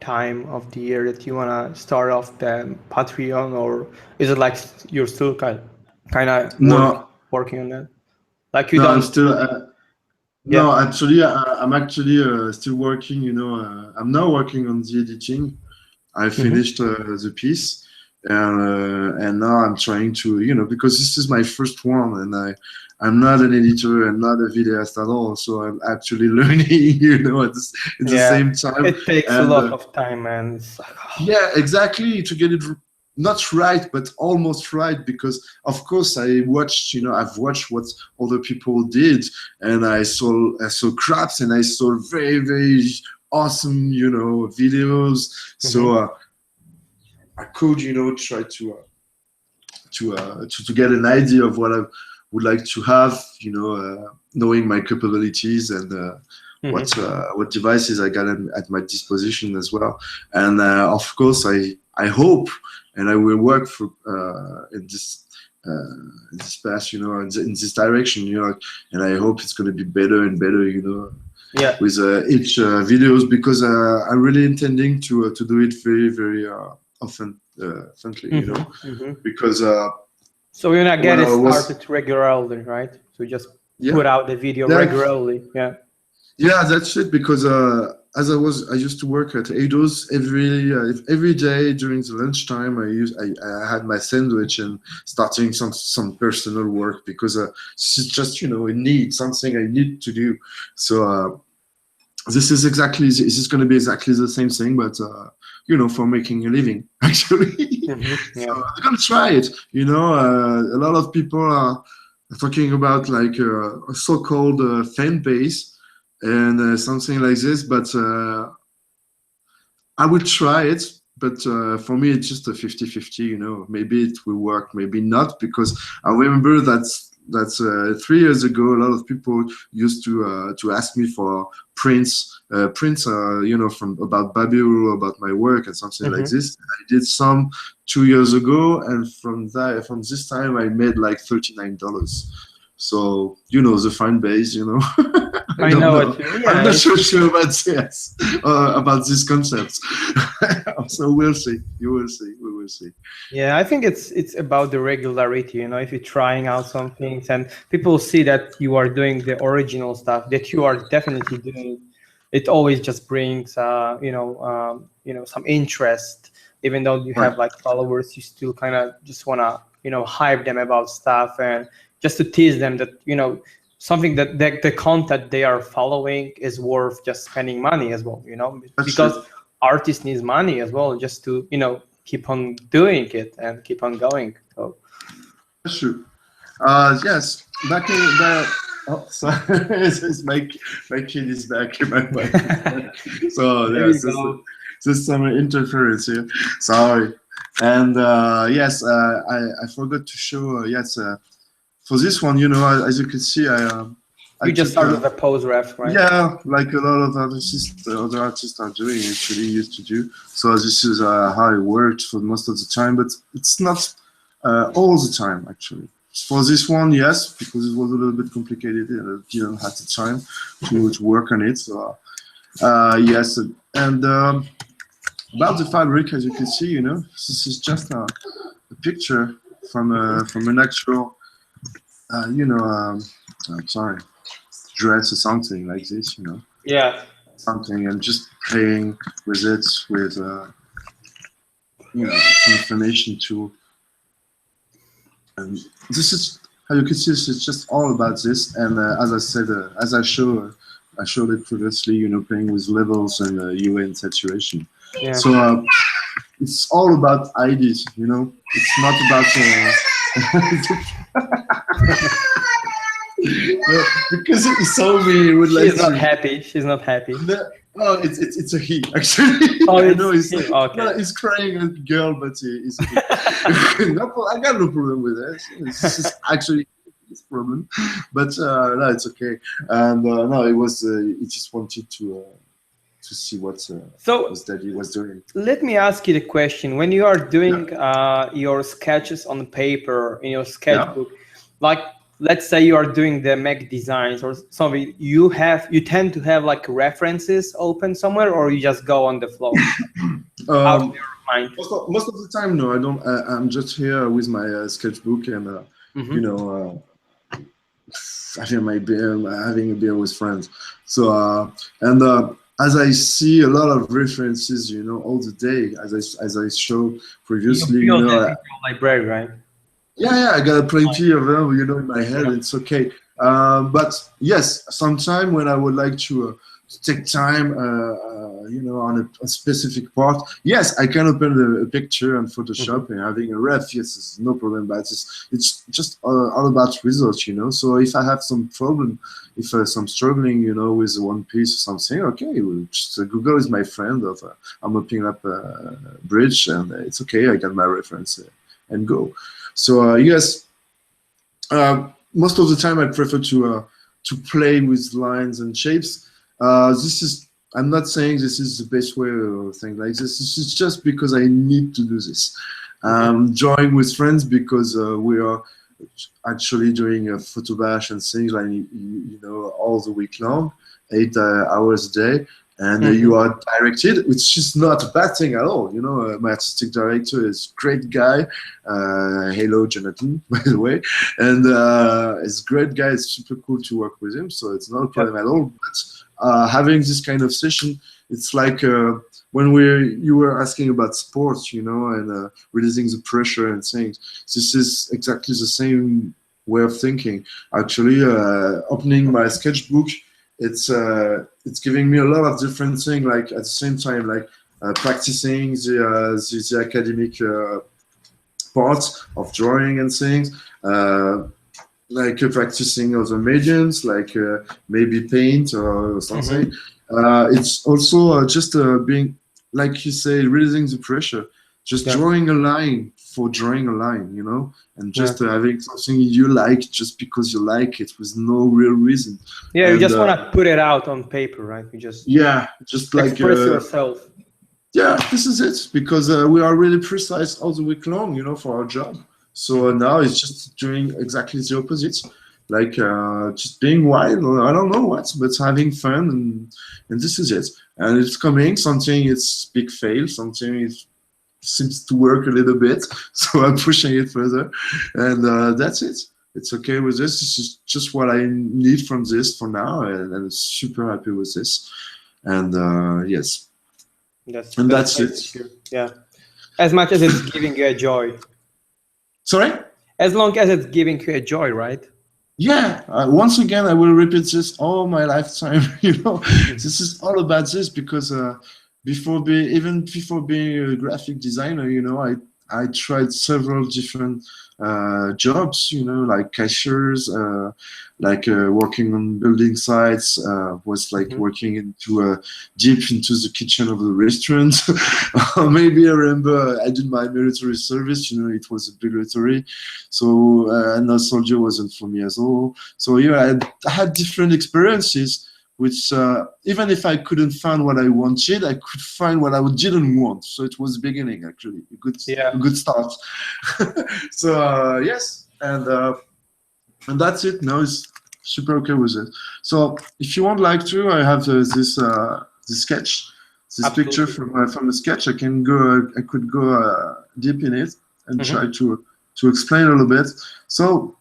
time of the year that you want to start off the Patreon, or is it like you're still kind of working on that? Like you don't? I'm still. No, actually, I'm actually still working. You know, I'm now working on the editing. I finished the piece, and now I'm trying to, you know, because this is my first one, and I'm not an editor, I'm not a videoist at all, so I'm actually learning, you know, at the same time. It takes a lot of time, and yeah, exactly, to get it not right, but almost right, because of course I've watched what other people did, and I saw craps, and I saw very, very awesome, you know, videos. So I could, you know, try to get an idea of what I would like to have, you know, knowing my capabilities and what devices I got at my disposition as well. And of course, I hope, and I will work for in this path, you know, in this direction, you know, and I hope it's going to be better and better, you know. Yeah. With each videos, because I'm really intending to do it very, very often, you know, because. So you're not getting started regularly, right? So just put out the video regularly, Yeah, that's it. Because as I used to work at Eidos every day during the lunchtime. I had my sandwich and starting some personal work, because this is just, you know, something I need to do. So this is going to be exactly the same thing, but you know, for making a living, actually. So I'm gonna try it. You know, a lot of people are talking about like a so-called fan base and something like this, but I will try it. But for me, it's just a 50-50, you know. Maybe it will work, maybe not, because I remember that 3 years ago, a lot of people used to ask me for prints, you know, about Babiru, about my work and something like this. I did some 2 years ago, and from this time, I made like $39. So, you know, the fan base, you know. I know. I'm not so sure about this, about these concepts. So we'll see. You will see. We will see. Yeah, I think it's about the regularity. You know, if you're trying out some things and people see that you are doing the original stuff, that you are definitely doing, it always just brings you know, some interest. Even though you have like followers, you still kind of just wanna, you know, hype them about stuff, and just to tease them that, you know, something that the content they are following is worth just spending money as well, you know. That's because true. Artists needs money as well, just to, you know, keep on doing it and keep on going. So that's true. Yes, back in the sorry, my kid is back in my bike. So there's some interference here. Sorry. And yes, I forgot to show. Yes, for this one, you know, as you can see, You just start with a pose ref, right? Yeah, like a lot of other artists are doing, actually used to do. So this is how it worked for most of the time, but it's not all the time, actually. For this one, yes, because it was a little bit complicated and I didn't have the time to work on it. So yes, and about the fabric, as you can see, you know, this is just a picture from an actual, you know, I'm sorry, dress or something like this, you know. Yeah. Something, and just playing with it with, you know, some information too. And this is how you can see. This is just all about this. And as I said, as I showed it previously, you know, playing with levels and UV and saturation. Yeah. So it's all about ideas, you know. It's not about. Because he saw me, he would like. She's not happy. She's not happy. Oh, it's a he, actually. Oh, I know he's okay. no, he's crying a girl, but he's a he. No, I got no problem with that. This is actually his problem, but no, it's okay. And no, it was. He just wanted to see what Daddy was doing. Let me ask you the question: when you are doing your sketches on paper in your sketchbook, like. Let's say you are doing the Mac designs or something, you tend to have like references open somewhere, or you just go on the flow? Out of your mind? Most of the time, no, I don't. I'm just here with my sketchbook and you know, having a beer with friends. So as I see a lot of references, you know, all the day, as I showed previously, you know, library, right? Yeah, I got plenty of them, you know, in my head. It's okay. But yes, sometime when I would like to take time, you know, on a specific part, yes, I can open a picture and Photoshop and having a ref. Yes, it's no problem. But it's just all about results, you know. So if I have some problem, if I'm struggling, you know, with one piece or something, okay, just Google is my friend. I'm opening up a bridge and it's okay. I got my reference and go. So yes, most of the time I prefer to play with lines and shapes. I'm not saying this is the best way or thing like this. This is just because I need to do this. Drawing with friends because we are actually doing a photo bash and things like, you know, all the week long, 8 hours a day. And you are directed, which is not a bad thing at all. You know, my artistic director is a great guy. Hello, Jonathan, by the way. And it's a great guy. It's super cool to work with him. So it's not a problem at all. But having this kind of session, it's like when you were asking about sports, you know, and releasing the pressure and things. This is exactly the same way of thinking. Actually, opening my sketchbook, it's giving me a lot of different things, like at the same time, like practicing the academic parts of drawing and things, like practicing other mediums, like maybe paint or something. It's also just being, like you say, releasing the pressure, just drawing a line for drawing a line, you know, and just having something you like just because you like it with no real reason. Yeah, you just want to put it out on paper, right? You just just like express yourself. Yeah, this is it, because we are really precise all the week long, you know, for our job. So now it's just doing exactly the opposite, like just being wild, or I don't know what, but having fun, and this is it. And it's coming, something it's big fail, something it seems to work a little bit, so I'm pushing it further, and that's it. It's okay with this. This is just what I need from this for now, and I'm super happy with this. And yes, that's it. Yeah, as much as it's giving you a joy. Sorry? As long as it's giving you a joy, right? Yeah. Once again, I will repeat this all my lifetime. You know, this is all about this, because before being a graphic designer, you know, I tried several different jobs, you know, like cashiers, working on building sites, was like working into deep into the kitchen of the restaurant. Or maybe I remember I did my military service, you know, it was a military. So, and a soldier wasn't for me at all. So, yeah, I had different experiences, which even if I couldn't find what I wanted, I could find what I didn't want. So it was beginning, actually, a good start. So yes, and that's it. No, it's super okay with it. So if you want, like to, I have this sketch, this Absolutely. picture from the sketch. I could go deep in it and try to explain a little bit. So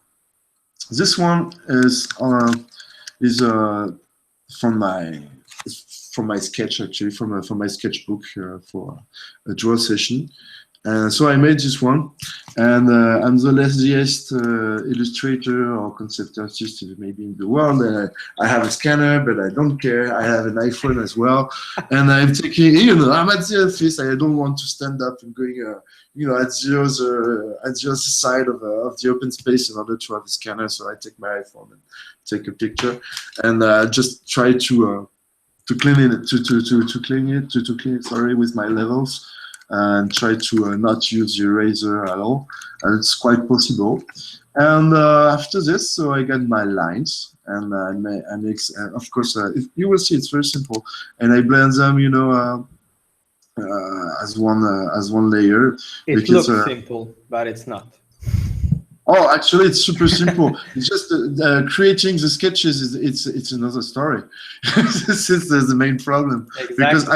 this one is from my sketch, actually, from my sketchbook for a draw session. So I made this one, and I'm the laziest illustrator or concept artist maybe in the world. I have a scanner, but I don't care. I have an iPhone as well, and I'm taking, you know, I'm at the office. I don't want to stand up and going, you know, at the other side of the open space in order to have a scanner. So I take my iPhone and take a picture, and just try to clean it. Sorry, with my levels. And try to not use the eraser at all. And it's quite possible. And after this, so I got my lines, and I mix. Of course, you will see it's very simple. And I blend them, you know, as one layer. It looks simple, but it's not. Oh, actually, it's super simple. It's just creating the sketches. It's another story. This is the main problem. Exactly. Because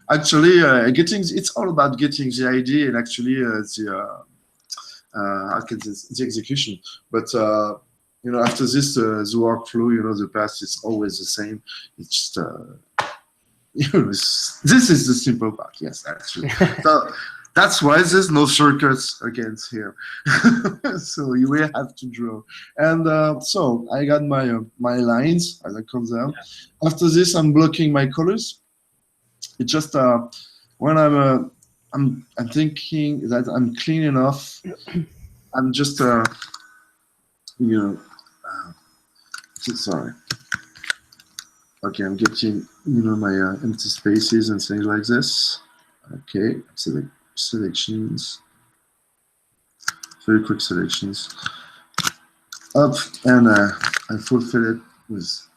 actually, it's all about getting the idea and actually the execution. But you know, after this, the workflow, you know, the path is always the same. It's just you know, this is the simple part. Yes, actually. So, that's why there's no shortcuts against here. So you will have to draw. And so I got my lines, as I call them. Yeah. After this, I'm blocking my colors. It's just when I'm thinking that I'm clean enough. I'm just you know, sorry. Okay, I'm getting, you know, my empty spaces and things like this. Okay, selections, very quick selections, up, and I fulfill it with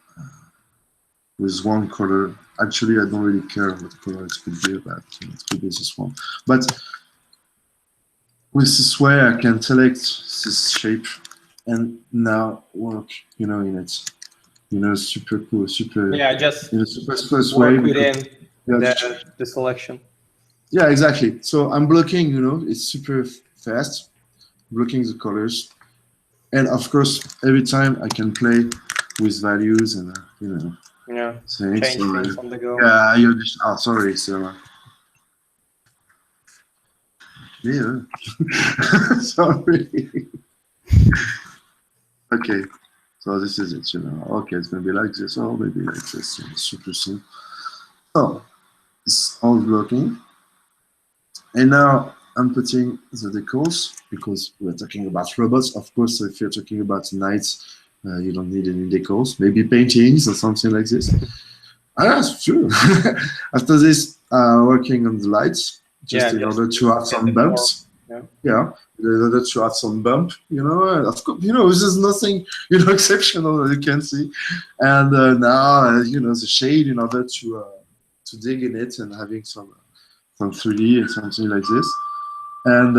one color. Actually, I don't really care what color it could be, but it could be this one. But with this way, I can select this shape and now work, you know, in it. You know, super cool, super. Yeah, just in a super first work way within the selection. Yeah, exactly. So I'm blocking, you know, it's super fast, blocking the colors. And of course, every time I can play with values and, you know, change things on the go. Yeah, you're just, oh, sorry, so. Yeah. Sorry. Okay, so this is it, you know. Okay, it's going to be like this, or maybe like this, you know, super simple. So, it's all blocking. And now I'm putting the decals because we're talking about robots. Of course, if you're talking about knights, you don't need any decals. Maybe paintings or something like this. That's true. After this, working on the lights, just in order to have some bumps. Yeah, in order to have some bump. You know, of course, you know, this is nothing, you know, exceptional that you can see. And now, you know, the shade in order to dig in it and having some 3D and something like this. And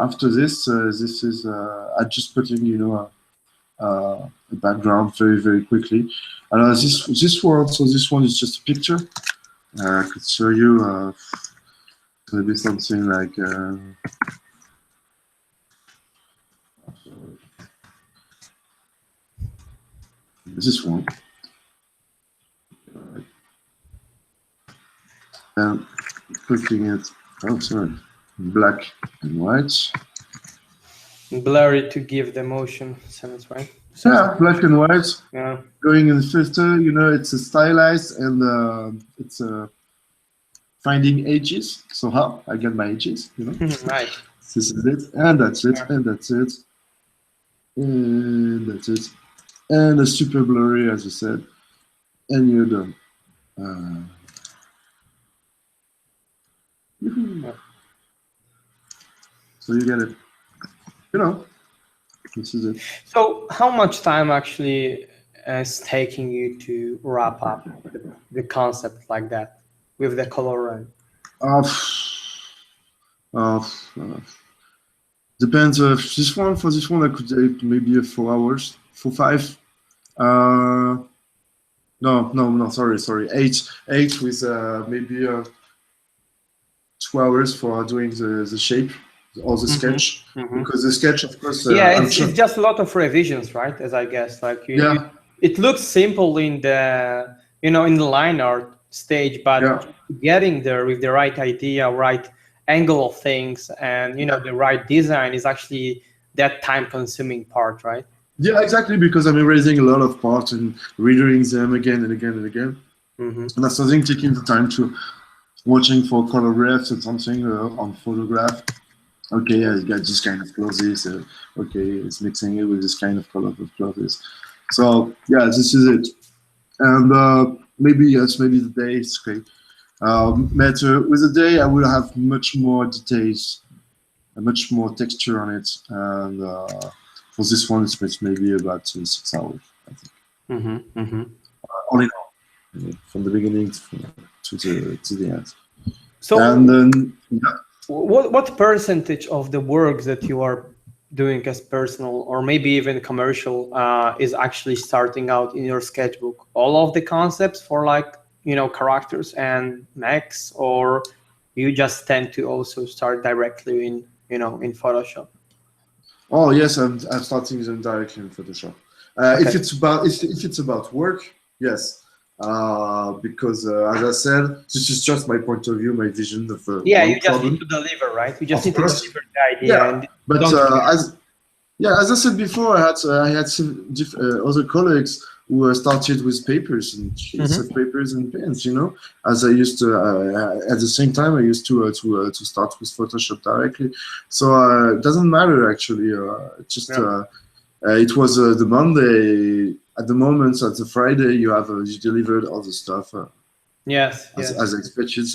after this, this is I just put in, you know, a background very, very quickly. And this one, so this one is just a picture. I could show you maybe something like this one. And putting it, oh sorry, black and white. Blurry to give the motion sense, right? Yeah, black and white. Yeah. Going in the filter, you know, it's a stylized and it's finding edges. So how I get my edges, you know. Right. This is it, and that's it, and that's it, and that's it, and it's super blurry, as you said, and you're done. So you get it. This is it. So how much time actually is taking you to wrap up the concept like that with the color run? Depends. For this one, I could take maybe 4 hours, 5. No, sorry, 8 with maybe 2 hours for doing the shape or the sketch, because the sketch, of course. It's just a lot of revisions, right? As I guess, like it looks simple in the in the line art stage, but getting there with the right idea, right angle of things, and the right design is actually that time-consuming part, right? Yeah, exactly, because I'm erasing a lot of parts and redoing them again and again and again. And that's something taking the time to watching for color graphs and something on photograph. Okay, I got this kind of clothes. Okay, it's mixing it with this kind of color of clothes. So yeah, this is it. And maybe the day is great. But with the day, I will have much more details, much more texture on it. And for this one, it's maybe about 6 hours, I think. All in all, from the beginning to the end. So, and then, what percentage of the work that you are doing as personal or maybe even commercial is actually starting out in your sketchbook? All of the concepts for characters and mechs, or you just tend to also start directly in in Photoshop? Oh yes, I'm starting them directly in Photoshop. If it's about work, yes. Because as I said, this is just my point of view, my vision of you just need to deliver, right? You just need to deliver the idea. Yeah, but as I said before, I had some other colleagues who started with papers and sheets of papers and pens. As I used to. At the same time, I used to start with Photoshop directly. So it doesn't matter actually. It was the Monday. At the moment, at the Friday, you delivered all the stuff. As expected,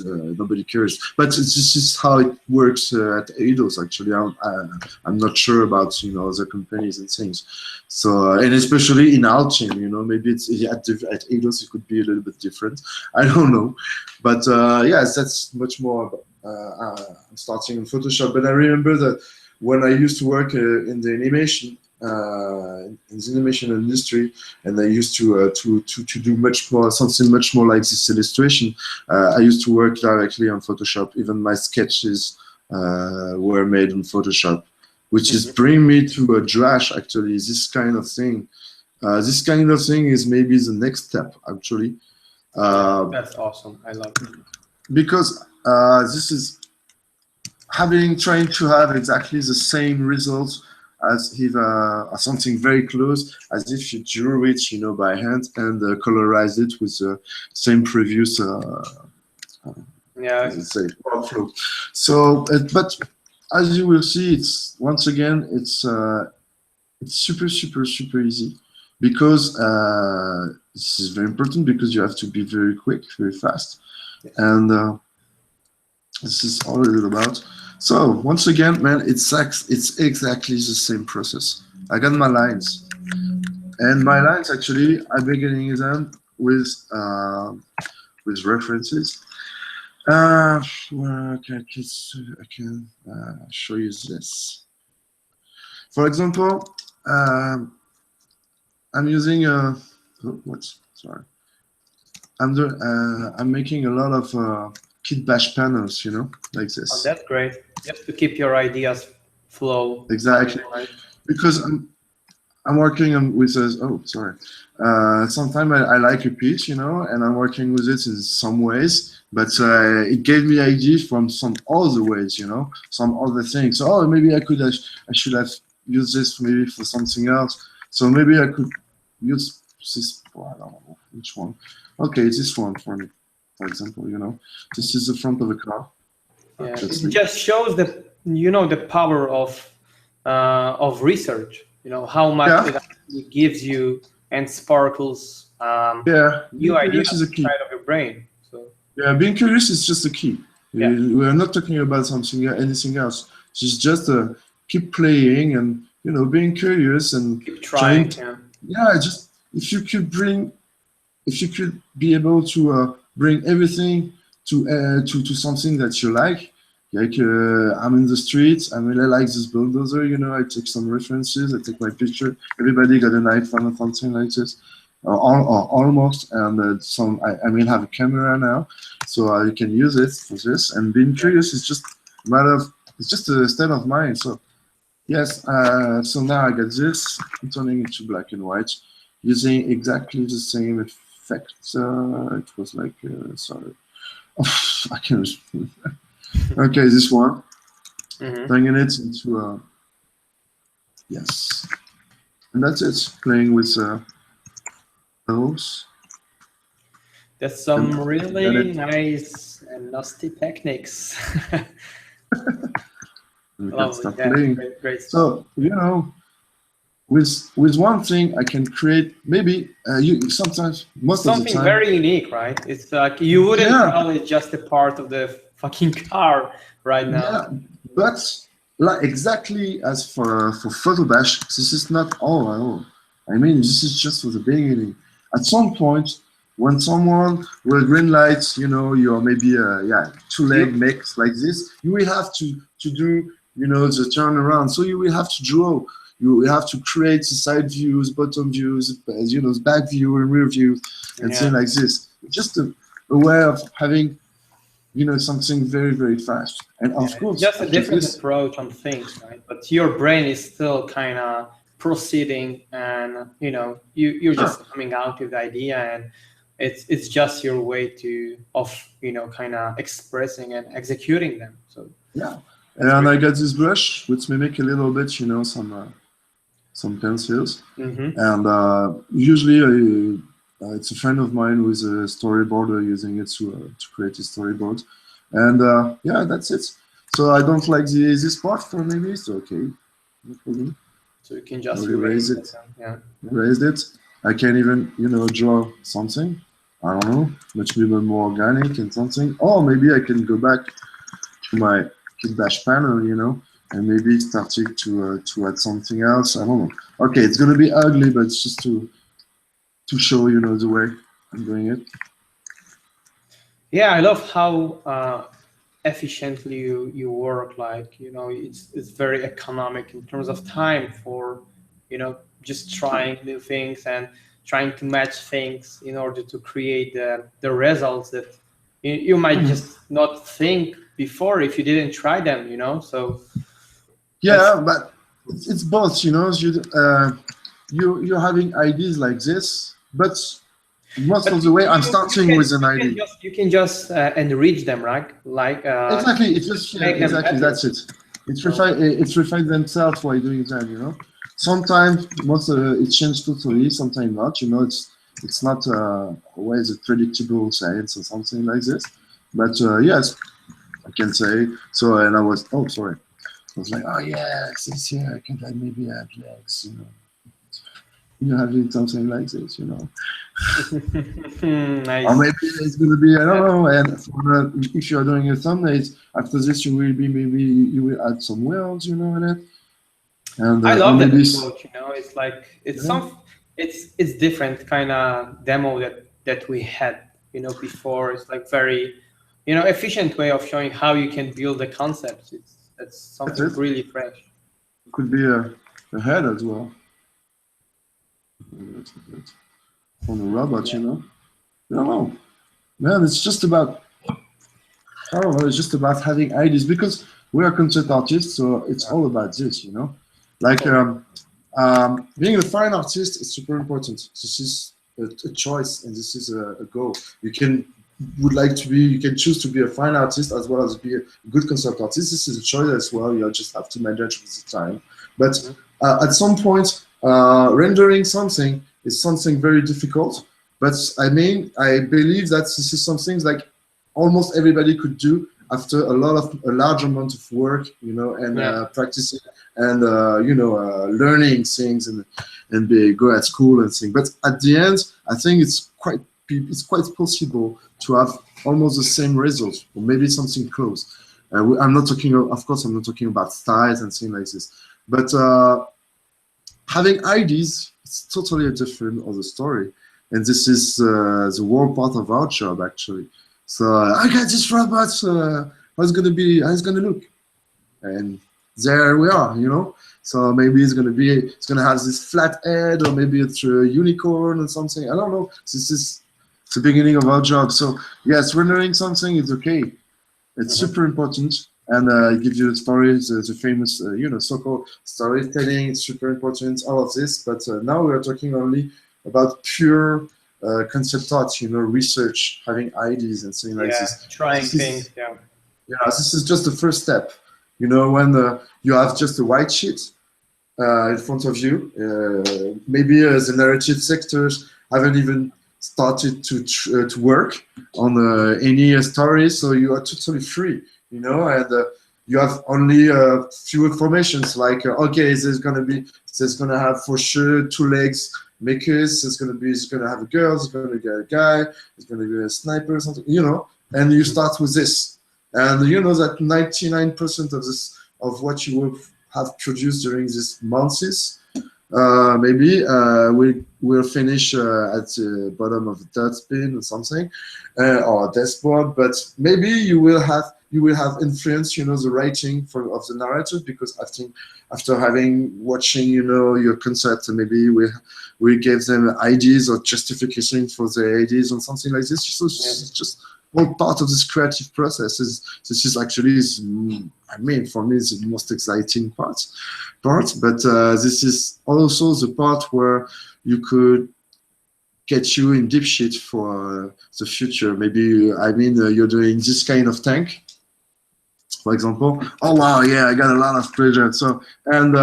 nobody cares. But this is how it works at Eidos. Actually, I'm not sure about other companies and things. So and especially in our team, maybe it's at Eidos it could be a little bit different. I don't know, but yes, that's much more. I'm starting in Photoshop, but I remember that when I used to work in the animation. In the animation industry, and I used to do something much more like this illustration. I used to work directly on Photoshop. Even my sketches were made on Photoshop, which is bring me to a Drash. Actually, this kind of thing. This kind of thing is maybe the next step. Actually, that's awesome. I love it because this is trying to have exactly the same results. As if something very close, as if you drew it, by hand and colorized it with the same previous, workflow. So, but as you will see, it's super easy because this is very important because you have to be very quick, very fast, and this is all it is about. So once again, man, it's exactly the same process. I got my lines, and my lines actually I'm beginning them with references. I can show you this. For example, I'm using I'm making a lot of kit bash panels, like this. Oh, that's great. Just to keep your ideas flow. Exactly, because I'm working with sometimes I like a piece, and I'm working with it in some ways, but it gave me ideas from some other ways, some other things. So, maybe I should have used this maybe for something else. So maybe I could use this. I don't know which one. Okay, this one for me. For example, this is the front of a car. Yeah, it just shows the you know, the power of research. You know how much it actually gives you and sparkles new ideas inside of your brain. So yeah, being curious is just the key. Yeah. We are not talking about anything else. It's just keep playing and, you know, being curious and keep trying. Just if you could be able to bring everything to something that you like I'm in the streets, I really like this bulldozer, you know, I take some references, I take my picture, everybody got an iPhone or something like this, or almost, and I will have a camera now, so I can use it for this, and being curious is just a matter of, it's just a state of mind. So yes, so now I got this, I'm turning it to black and white, using exactly the same effect. It was like, sorry, I can't. Okay, this one, bringing it into yes, and that's it. Playing with those. That's some really nice and nasty techniques. Lovely, great. So you know, with one thing I can create maybe sometimes most of the time something very unique, right? It's like you wouldn't call it just a part of the fucking car right now. Yeah, but like exactly as for Photobash, this is not all at all. I mean, this is just for the beginning. At some point, when someone will green light, you know, your maybe two-leg mix like this, you will have to do, you know, the turnaround. So you will have to draw. You will have to create the side views, bottom views, you know, back view and rear view, and things like this. Just a way of having, you know, something very, very fast. And of course, just a different approach on things, right? But your brain is still kind of proceeding, and you know, you're just coming out with the idea, and it's just your way of you know, kind of expressing and executing them. So yeah, and I got this brush which mimic a little bit, you know, some pencils, and usually it's a friend of mine who is a storyboarder using it to create a storyboard, and yeah, that's it. So I don't like this part for maybe, so okay, no problem. So you can just erase it. Erase it. I can even, you know, draw something. I don't know, much more organic and something. Or maybe I can go back to my Kit Bash panel, you know, and maybe starting to add something else. I don't know. Okay, it's gonna be ugly, but it's just to show, you know, the way I'm doing it. Yeah, I love how efficiently you work. Like, you know, it's very economic in terms of time for, you know, just trying new things and trying to match things in order to create the results that you might just not think before if you didn't try them, you know. So yeah, but it's both, you know. You're having ideas like this, but most of the way I'm starting with an idea. You can just enrich them, right? Like exactly, it's just exactly that's it. It's refine themselves while doing that, you know. Sometimes most it changes totally, sometimes not. You know, it's not always a predictable science or something like this. But yes, I can say so. And I was sorry. I was like, oh yes, it's here. I can maybe add legs, you know. You're having something like this, you know. Nice. Or maybe it's going to be, I don't know, and if you're doing a thumbnail, after this you will be, maybe you will add some words, you know, in it. And, I love that approach, you know, it's like, it's different kind of demo that we had, you know, before. It's like very, you know, efficient way of showing how you can build the concepts. That's something really fresh. It could be a head as well. On a robot, you know. I don't know. Man, it's just about, I don't know, it's just about having ideas, because we are concept artists, so it's all about this, you know. Like being a fine artist is super important. This is a choice, and this is a goal. You can choose to be a fine artist as well as be a good concept artist. This is a choice as well. You just have to manage with the time. But at some point, rendering something is something very difficult. But I mean, I believe that this is something like almost everybody could do, after a large amount of work, you know, and practicing and learning things and go at school and things. But at the end, I think it's quite possible to have almost the same results, or maybe something close. I'm not talking, of course, I'm not talking about styles and things like this, but having ideas, it's totally a different other story. And this is the whole part of our job, actually. So I got this robot, how it's gonna look, and there we are, you know. So maybe it's gonna have this flat head, or maybe it's a unicorn or something. I don't know. This is the beginning of our job. So yes, rendering something is okay. It's super important, and I give you the stories, the famous, so-called storytelling. It's super important, all of this. But now we are talking only about pure concept art, you know, research, having ideas and things like this. Trying things. Yeah, this is just the first step. You know, when you have just a white sheet in front of you, maybe the narrative sectors haven't even started to work on any story, so you are totally free, you know, and you have only a few informations like okay, there's gonna have for sure 2 legs makers, it's gonna have a girl, it's gonna get a guy, it's gonna be a sniper or something, you know, and you start with this, and you know that 99% of what you will have produced during these months maybe we'll finish at the bottom of the dustbin or something, or a dashboard, but maybe you will have influence, you know, the writing of the narrative, because I think after watching, you know, your concept, maybe we gave them ideas or justification for their ideas or something like this. So it's just all part of this creative process. This is actually, I mean, for me, it's the most exciting part. But this is also the part where you could get you in deep shit for the future. Maybe you're doing this kind of tank, for example. Oh wow, yeah, I got a lot of pleasure. So, and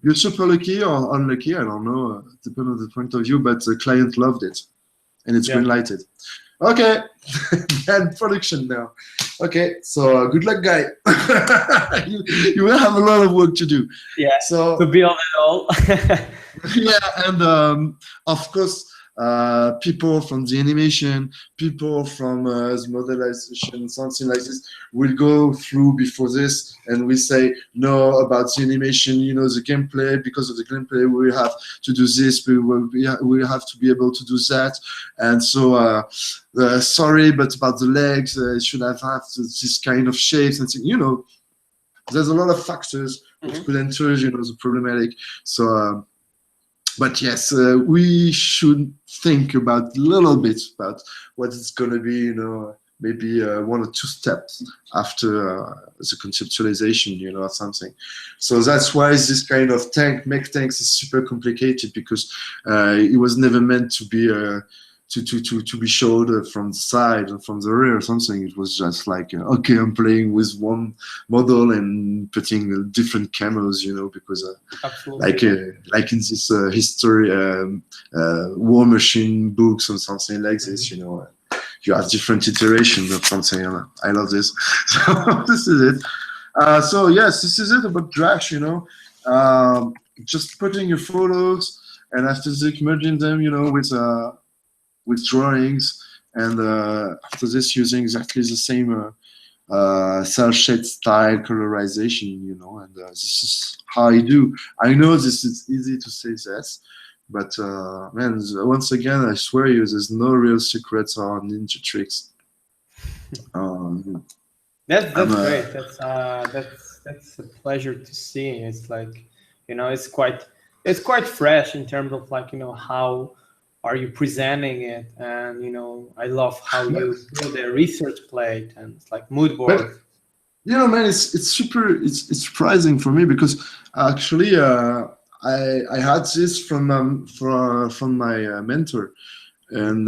you're super lucky or unlucky, I don't know, depending on the point of view, but the client loved it and it's green lighted. Okay, and production now. Okay, so good luck, guy. you will have a lot of work to do. Yeah, so to build it all. Yeah, and of course, people from the animation, people from the modelization, something like this, will go through before this, and we say no about the animation, you know, the gameplay. Because of the gameplay, we have to do this. We have to be able to do that, and so sorry, but about the legs, it should have this kind of shapes and things. You know, there's a lot of factors which could enter, you know, the problematic. So. But yes, we should think about a little bit about what it's going to be, you know, maybe 1 or 2 steps after the conceptualization, you know, or something. So that's why this kind of mech tanks is super complicated, because it was never meant to be to be showed from the side or from the rear or something. It was just like, okay, I'm playing with one model and putting different camos, you know, because like in this history war machine books or something like this, you know, you have different iterations of something. I love this. So this is it. So yes, this is it about Drash, you know, just putting your photos and after this merging them, you know, with drawings, and after this using exactly the same cell shade style colorization, you know, and this is how I do. I know this is easy to say this, but man, once again, I swear you, there's no real secrets or ninja tricks. That's great. That's a pleasure to see. It's like, you know, it's quite fresh in terms of, like, you know, how are you presenting it, and you know, I love how you build a research plate and it's like mood board. But, you know, man, it's surprising for me, because actually I had this from my mentor, and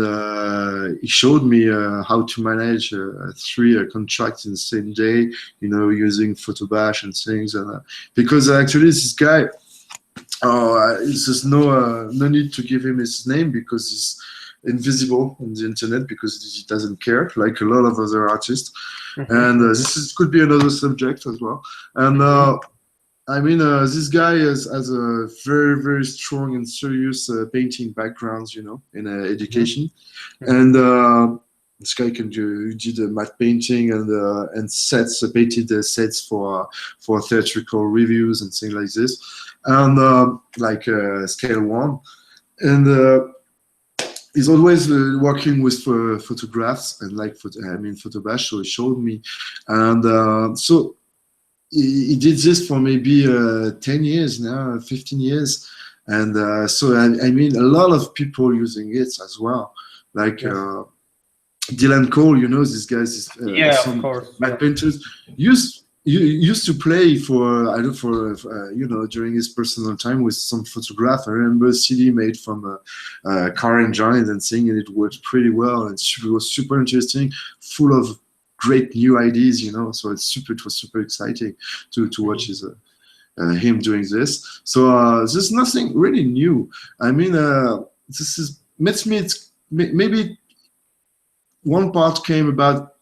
he showed me how to manage 3 contracts in the same day, you know, using Photobash and things, and because actually this guy. There's no need to give him his name, because invisible on the internet because he doesn't care, like a lot of other artists. And could be another subject as well. And I mean, this guy has a very, very strong and serious painting background, you know, in education. And this guy did matte painting and sets, painted sets for theatrical reviews and things like this, and like scale 1. And he's always working with photographs and like Photobash, so he showed me. And so he did this for maybe 10 years now, 15 years. And so, I mean, a lot of people using it as well. Like Dylan Cole, you know, these guys, some matte painters used to play for, you know, during his personal time with some photograph. I remember a CD made from a car engine and thing, and it worked pretty well. And it was super interesting, full of great new ideas, you know. So it was super exciting to watch him doing this. So there's nothing really new. I mean, maybe one part came about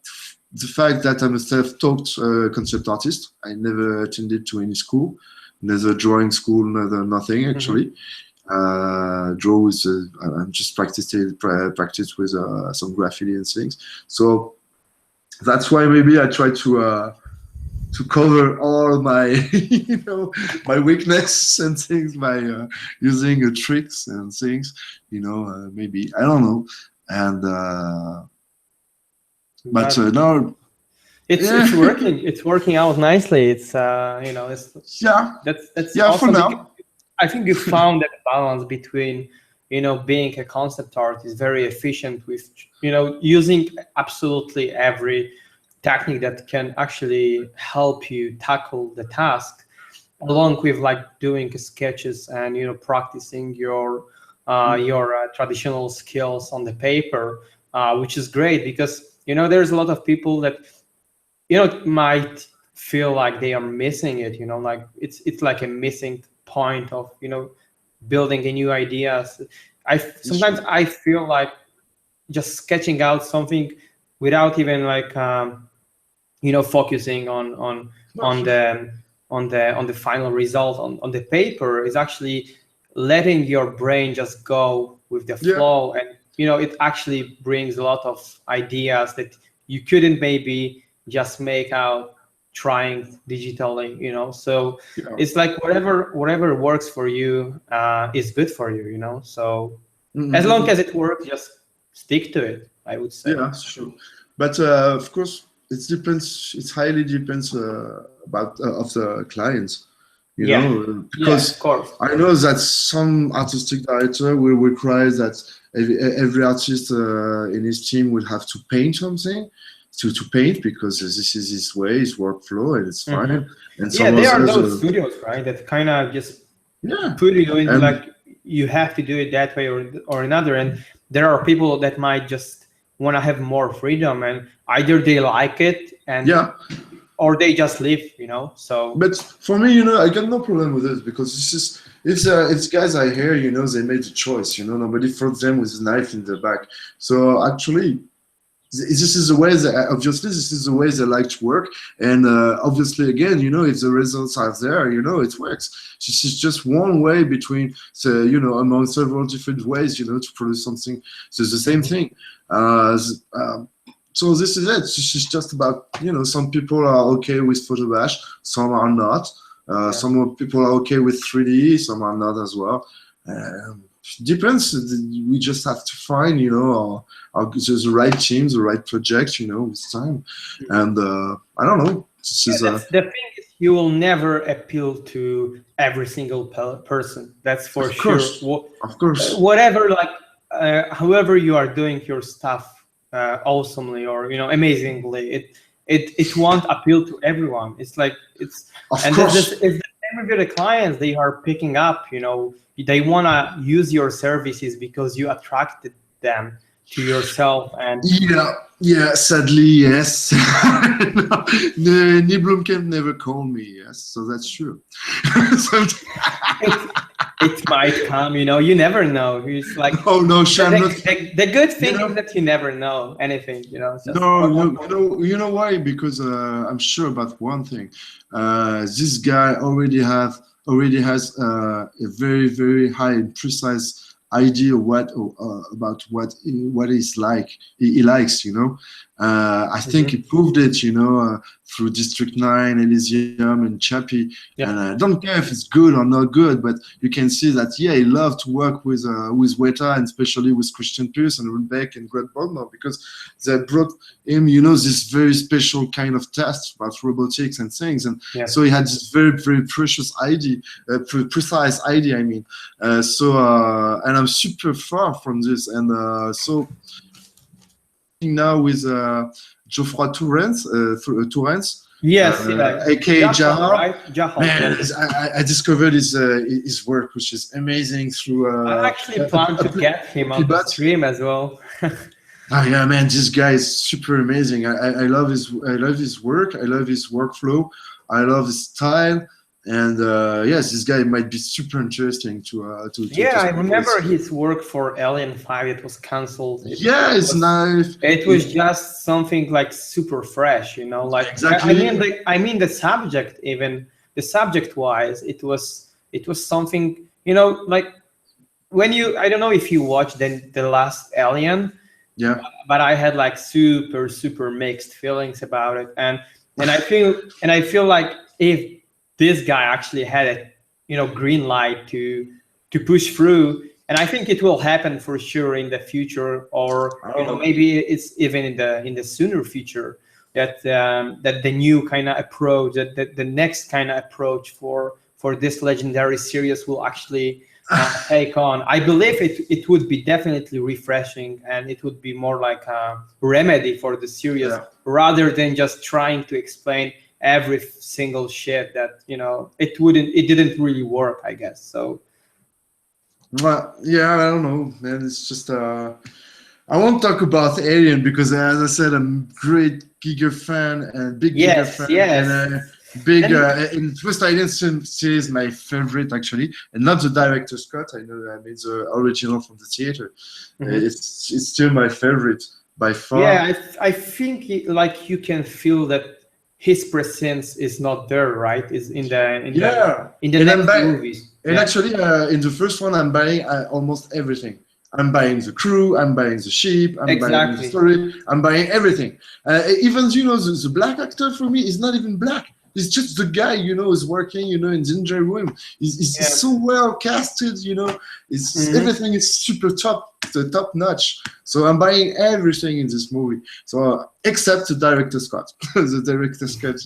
the fact that I'm a self-taught concept artist. I never attended to any school, neither drawing school, neither nothing actually. Draw with I'm just practice with some graffiti and things. So that's why maybe I try to cover all my you know, my weakness and things by using tricks and things, you know, maybe I don't know. And but no, it's working. It's working out nicely. It's you know, that's for now. I think you found that balance between, you know, being a concept artist, very efficient with, you know, using absolutely every technique that can actually help you tackle the task, along with like doing sketches and, you know, practicing your traditional skills on the paper, which is great because, you know, there's a lot of people that, you know, might feel like they are missing it, you know, like it's like a missing point of, you know, building a new ideas. Sometimes I feel like just sketching out something without even like you know, focusing on the final result on the paper is actually letting your brain just go with the flow. And, you know, it actually brings a lot of ideas that you couldn't maybe just make out trying digitally, you know. So it's like whatever works for you is good for you, you know. So as long as it works, just stick to it, I would say. Yeah, sure. But of course, it depends. It highly depends about of the clients, you know, because of course. I know that some artistic director will require that every artist in his team will have to paint something to paint because this is his way, his workflow, and it's fine. And there are those studios, right, that kind of just put you in like you have to do it that way or another. And there are people that might just want to have more freedom, and either they like it and or they just leave, you know. So but for me, you know, I got no problem with it because it's guys I hear, you know, they made a choice, you know, nobody forced them with a knife in the back. So actually this is the way that obviously this is the way they like to work, and obviously again, you know, if the results are there, you know, it works. This is just one way between, so, you know, among several different ways, you know, to produce something. So it's the same thing. So this is it. This is just about, you know, some people are okay with Photobash, some are not. Some people are okay with 3D, some are not as well. Depends. We just have to find, you know, the right teams, the right project, you know, with time. And I don't know. The thing is, you will never appeal to every single person. That's for sure. Of course. Whatever, like, however you are doing your stuff awesomely or, you know, amazingly, it won't appeal to everyone. It's like it's the same with the clients. They are picking up, you know, they want to use your services because you attracted them to yourself. And sadly, yes. Niblum can never call me, yes, so that's true. it might come. You never know. It's like Oh no, Sham, not. the good thing You know- is that you never know anything. It's just- No, you know why? Because I'm sure about one thing. This guy already has a very, very high and precise idea about what he's like. He likes, I think he proved it, through District 9, Elysium, and Chappie. Yeah. And I don't care if it's good or not good, but you can see that, he loved to work with Weta, and especially with Christian Pierce and Rudbeck and Greg Bodmer, because they brought him, this very special kind of test about robotics and things. And so he had this very, very precious idea, precise idea, I mean. And I'm super far from this. And so now with Geoffroy Torrens, Yes, aka Jaha. Right? Jaha. Man, I discovered his work, which is amazing. Through I actually plan to get him on the stream as well. Yeah, man, this guy is super amazing. I love his work. I love his workflow. I love his style. And yes, this guy might be super interesting to I remember his work for Alien 5. It was cancelled. It's nice. It was just something like super fresh, like exactly. I mean the subject, even the subject-wise, it was something, like when I don't know if you watched the last Alien. Yeah. But I had like super, super mixed feelings about it, and I feel like if this guy actually had a green light to push through, and I think it will happen for sure in the future, or maybe it's even in the sooner future, that the new kind of approach, that the next kind of approach for this legendary series will actually take on. I believe it would be definitely refreshing, and it would be more like a remedy for the series, rather than just trying to explain every single shit that it didn't really work, I guess. So well, I don't know, man. It's just I won't talk about Alien because, as I said, I'm a great Giga fan and big Giga fan. And in first Alien series, my favorite actually, and not the director's cut. I know I made the original from the theater. It's still my favorite by far. Yeah, I think you can feel that his presence is not there, right? Is in the next movies. And actually, in the first one, I'm buying almost everything. I'm buying the crew, I'm buying the ship, I'm buying the story, I'm buying everything. Even the black actor for me is not even black. It's just the guy, is working, in the engine room. He's so well casted, everything is super top notch. So I'm buying everything in this movie. So except the director's cut. The director's cut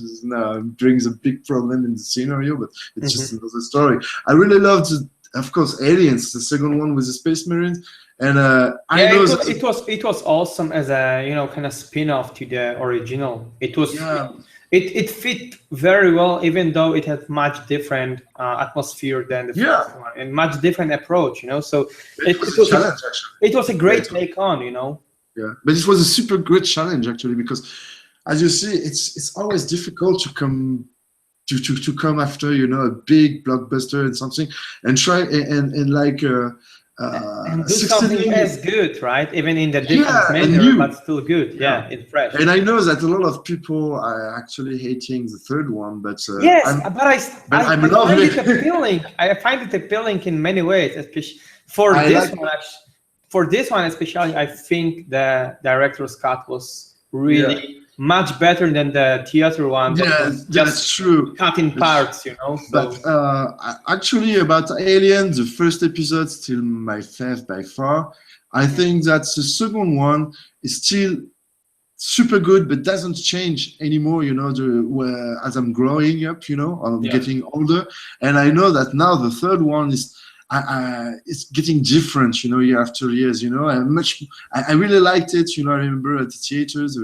brings a big problem in the scenario, but it's just another story. I really loved, of course, Aliens, the second one with the Space Marines. And it was awesome as a kind of spin-off to the original. It was it fit very well, even though it had much different atmosphere than the first one, and much different approach. So it was a challenge, it was a great take on. Yeah, but it was a super great challenge actually, because as you see, it's always difficult to come after a big blockbuster and something, and try and like. And do something as good, right? Even in the different manner, but still good. It's fresh. And I know that a lot of people are actually hating the third one, but I find it appealing. I find it appealing in many ways, especially for this one. Especially, I think the director's cut was really much better than the theater one. That's true. Cut in parts, So. But actually, about Alien, the first episode still my favorite by far. I think that the second one is still super good, but doesn't change anymore. As I'm growing up, I'm getting older, and I know that now the third one is. It's getting different, year after years, and I really liked it, I remember at the theaters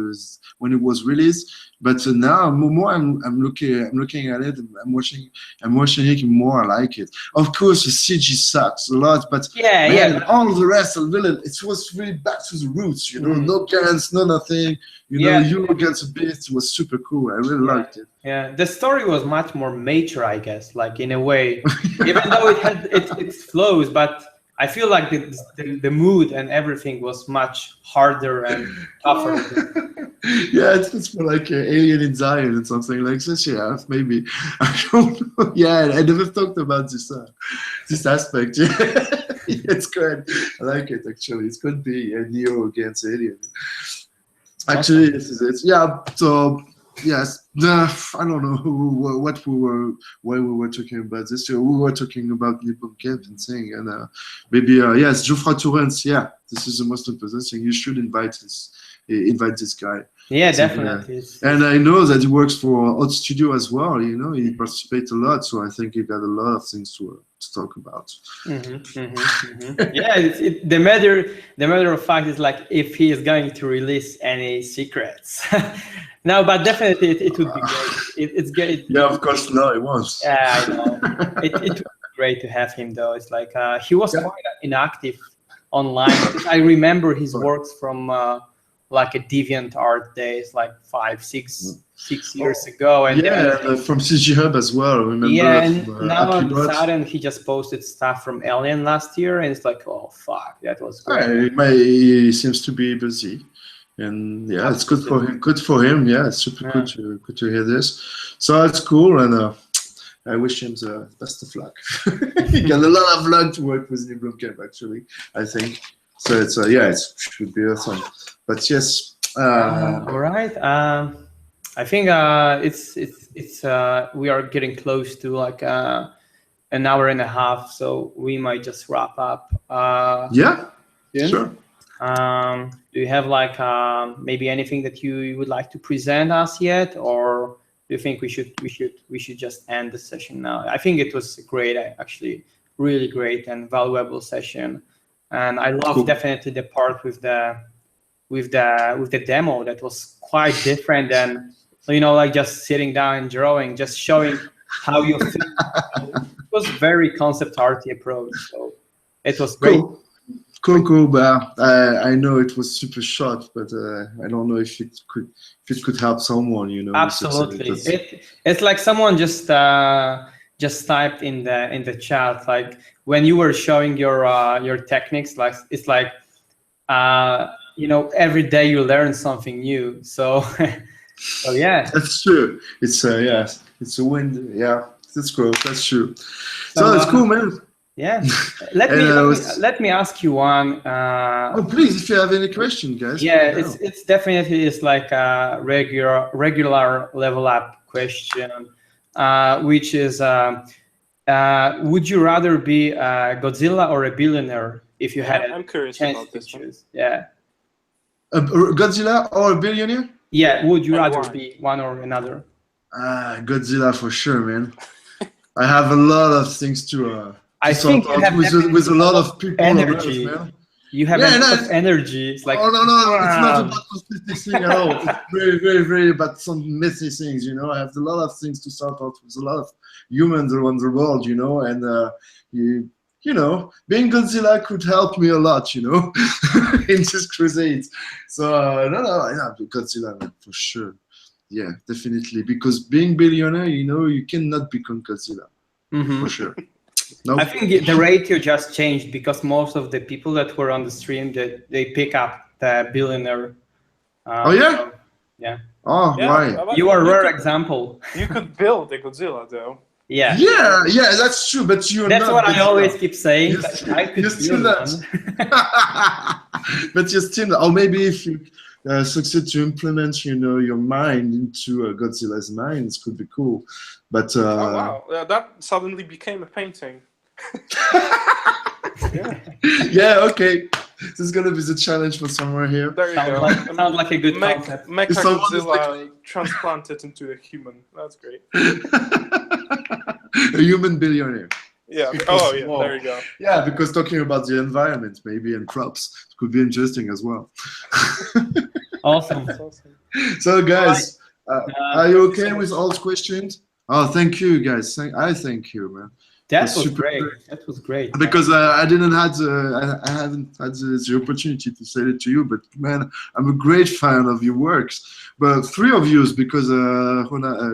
when it was released, But now more I'm looking at it. I'm watching it more. I like it. Of course, the CG sucks a lot, but man, all the rest of it was really back to the roots. You know, no guns, no nothing. You know, you against a beast was super cool. I really liked it. Yeah, the story was much more mature, I guess, like in a way, even though it had its flows, but I feel like the mood and everything was much harder and tougher. Yeah, it's more like Alien in Zion or something like this. Yeah, maybe. I don't know. Yeah, I never talked about this aspect. Yeah, it's good. I like it actually. It's going to be a Neo against Alien. Actually, this is it. Yeah. So yes, I don't know why we were talking about this. We were talking about Nippon Kevin thing, and maybe yes, Geoffroy Torrens. Yeah, this is the most important thing. You should invite this guy. Yeah, definitely. And I know that he works for Hot Studio as well. You know, he participates a lot, so I think he got a lot of things to talk about. Yeah, the matter of fact is like if he is going to release any secrets. No, but definitely it would be great. It's great. Yeah, of course, no, it won't. Yeah, I know. It would be great to have him though. It's like he was quite inactive online. I remember his works from like a DeviantArt days, like 5-6 years ago. And from CG Hub as well. Remember? Yeah, and now all of a sudden he just posted stuff from Alien last year, and it's like, oh fuck, that was great. He seems to be busy. And yeah, it's good for him. Good for him. Yeah, it's super good to hear this. So it's cool, and I wish him the best of luck. He got a lot of luck to work with New Camp, actually. I think so. It's it should be awesome. But yes. All right. I think it's we are getting close to like an hour and a half, so we might just wrap up. Sure. Do you have like maybe anything that you would like to present us yet, or do you think we should just end the session now? I think it was a great, actually really great and valuable session, and I love definitely the part with the demo that was quite different than, you know, like just sitting down and drawing, just showing how you feel. It was very concept arty approach, so it was great. Cool, but I know it was super short, but I don't know if it could help someone, you know. Absolutely, it's like someone just typed in the chat, like when you were showing your techniques, like it's like you know, every day you learn something new. So so yeah, that's true. It's it's a win. Yeah, that's cool. That's true. So it's cool, man. Yeah, let me ask you one. Oh, please, if you have any question, guys. Yeah, it's definitely like a regular level up question, which is, would you rather be a Godzilla or a billionaire if you had I'm curious chance about to this choose? Yeah. A Godzilla or a billionaire? Yeah, would you rather be one or another? Godzilla for sure, man. I have a lot of things to. I think you have with a lot of people energy. Man. You have a lot of energy. It's like, oh no, it's not about specific thing at all. It's very, very, very about some messy things. You know, I have a lot of things to sort out with a lot of humans around the world. You know, and you know, being Godzilla could help me a lot. You know, in this crusade. So no, Godzilla, man, for sure. Yeah, definitely. Because being billionaire, you know, you cannot become Godzilla for sure. Nope. I think the ratio just changed because most of the people that were on the stream, they pick up the billionaire. Oh yeah? So, yeah. Oh, yeah, why? You are a rare example. You could build a Godzilla, though. Yeah, that's true, but you're That's not what Godzilla. I always keep saying. I could you're still build not. one. But you're still not. Or maybe if you succeed to implement, you know, your mind into Godzilla's mind, it could be cool. But oh wow, that suddenly became a painting. Yeah, okay. This is gonna be the challenge for somewhere here. There you go. Sounds like a good concept. Mecha Godzilla transplanted into a human. That's great. A human billionaire. Yeah. Oh yeah. There you go. Yeah, because talking about the environment maybe and crops could be interesting as well. Awesome. So guys, Are you okay with all the questions? Oh, thank you, guys. I thank you, man. That That's was super great. great. That was great. Because I didn't had I haven't had the opportunity to say it to you, but man, I'm a great fan of your works. But three of you, because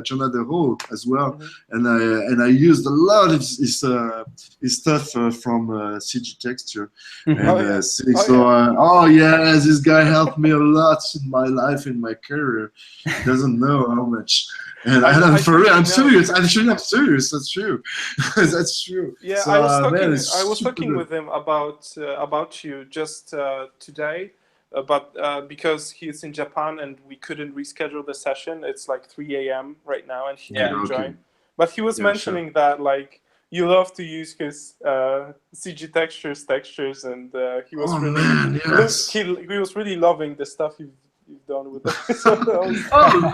Jonas De Ro as well, and I used a lot of his stuff from CG Texture. And, oh yeah, this guy helped me a lot in my life, in my career. He doesn't know how much. And I'm for real. I'm serious. Actually, I'm serious. That's true. That's true. Yeah, so, I was talking with him about you just today, but because he's in Japan and we couldn't reschedule the session, it's like 3 a.m. right now, and he couldn't join. But he was mentioning that like you love to use his CG textures, and he was he was really loving the stuff you've done with it. So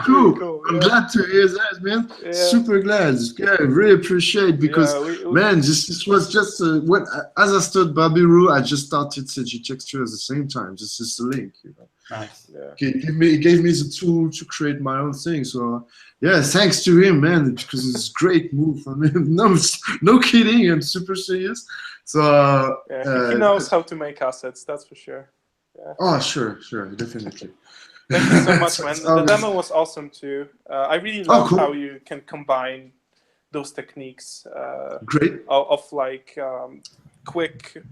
cool. I'm glad to hear that, man. Yeah. Super glad. Yeah, I really appreciate, because man, this was just when as I started Babiru, I just started CG Texture at the same time. This is the link, you know. Nice. Yeah. It gave me the tool to create my own thing. So yeah, thanks to him, man, because it's a great move. I mean, no kidding. I'm super serious. So he knows how to make assets. That's for sure. Yeah. Oh, sure, definitely. Thank you so much, man. The demo was awesome too. I really love how you can combine those techniques. Great. Of like quick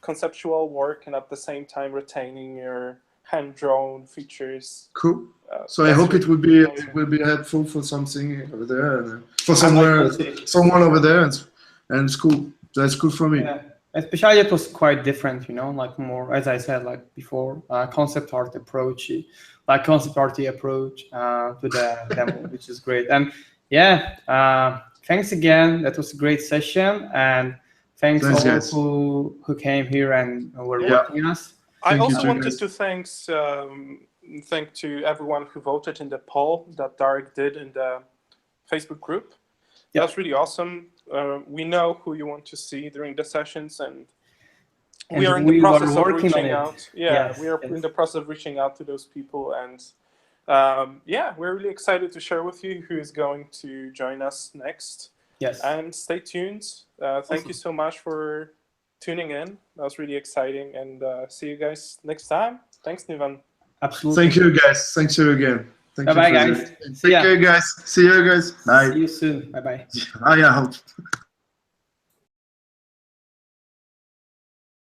conceptual work, and at the same time retaining your hand-drawn features. Cool. So I hope it will be helpful for something over there, and for someone over there, and it's cool. That's cool for me. Yeah. Especially it was quite different, you know, like more, as I said, like before, concept art approach, like concept arty approach to the demo, which is great. And yeah, thanks again. That was a great session, and thanks all who came here and were watching us. I also wanted to thank to everyone who voted in the poll that Darek did in the Facebook group. Yep. That's really awesome. We know who you want to see during the sessions, and we are in the process of reaching out. Yeah, we are in the process of reaching out to those people, and we're really excited to share with you who is going to join us next. Yes. And stay tuned. Thank you so much for tuning in. That was really exciting, and see you guys next time. Thanks, Nivanh. Absolutely. Thank you, guys. Thanks you again. Bye-bye, guys. Take care, guys. See you guys. Bye. See you soon. Bye-bye. I hope.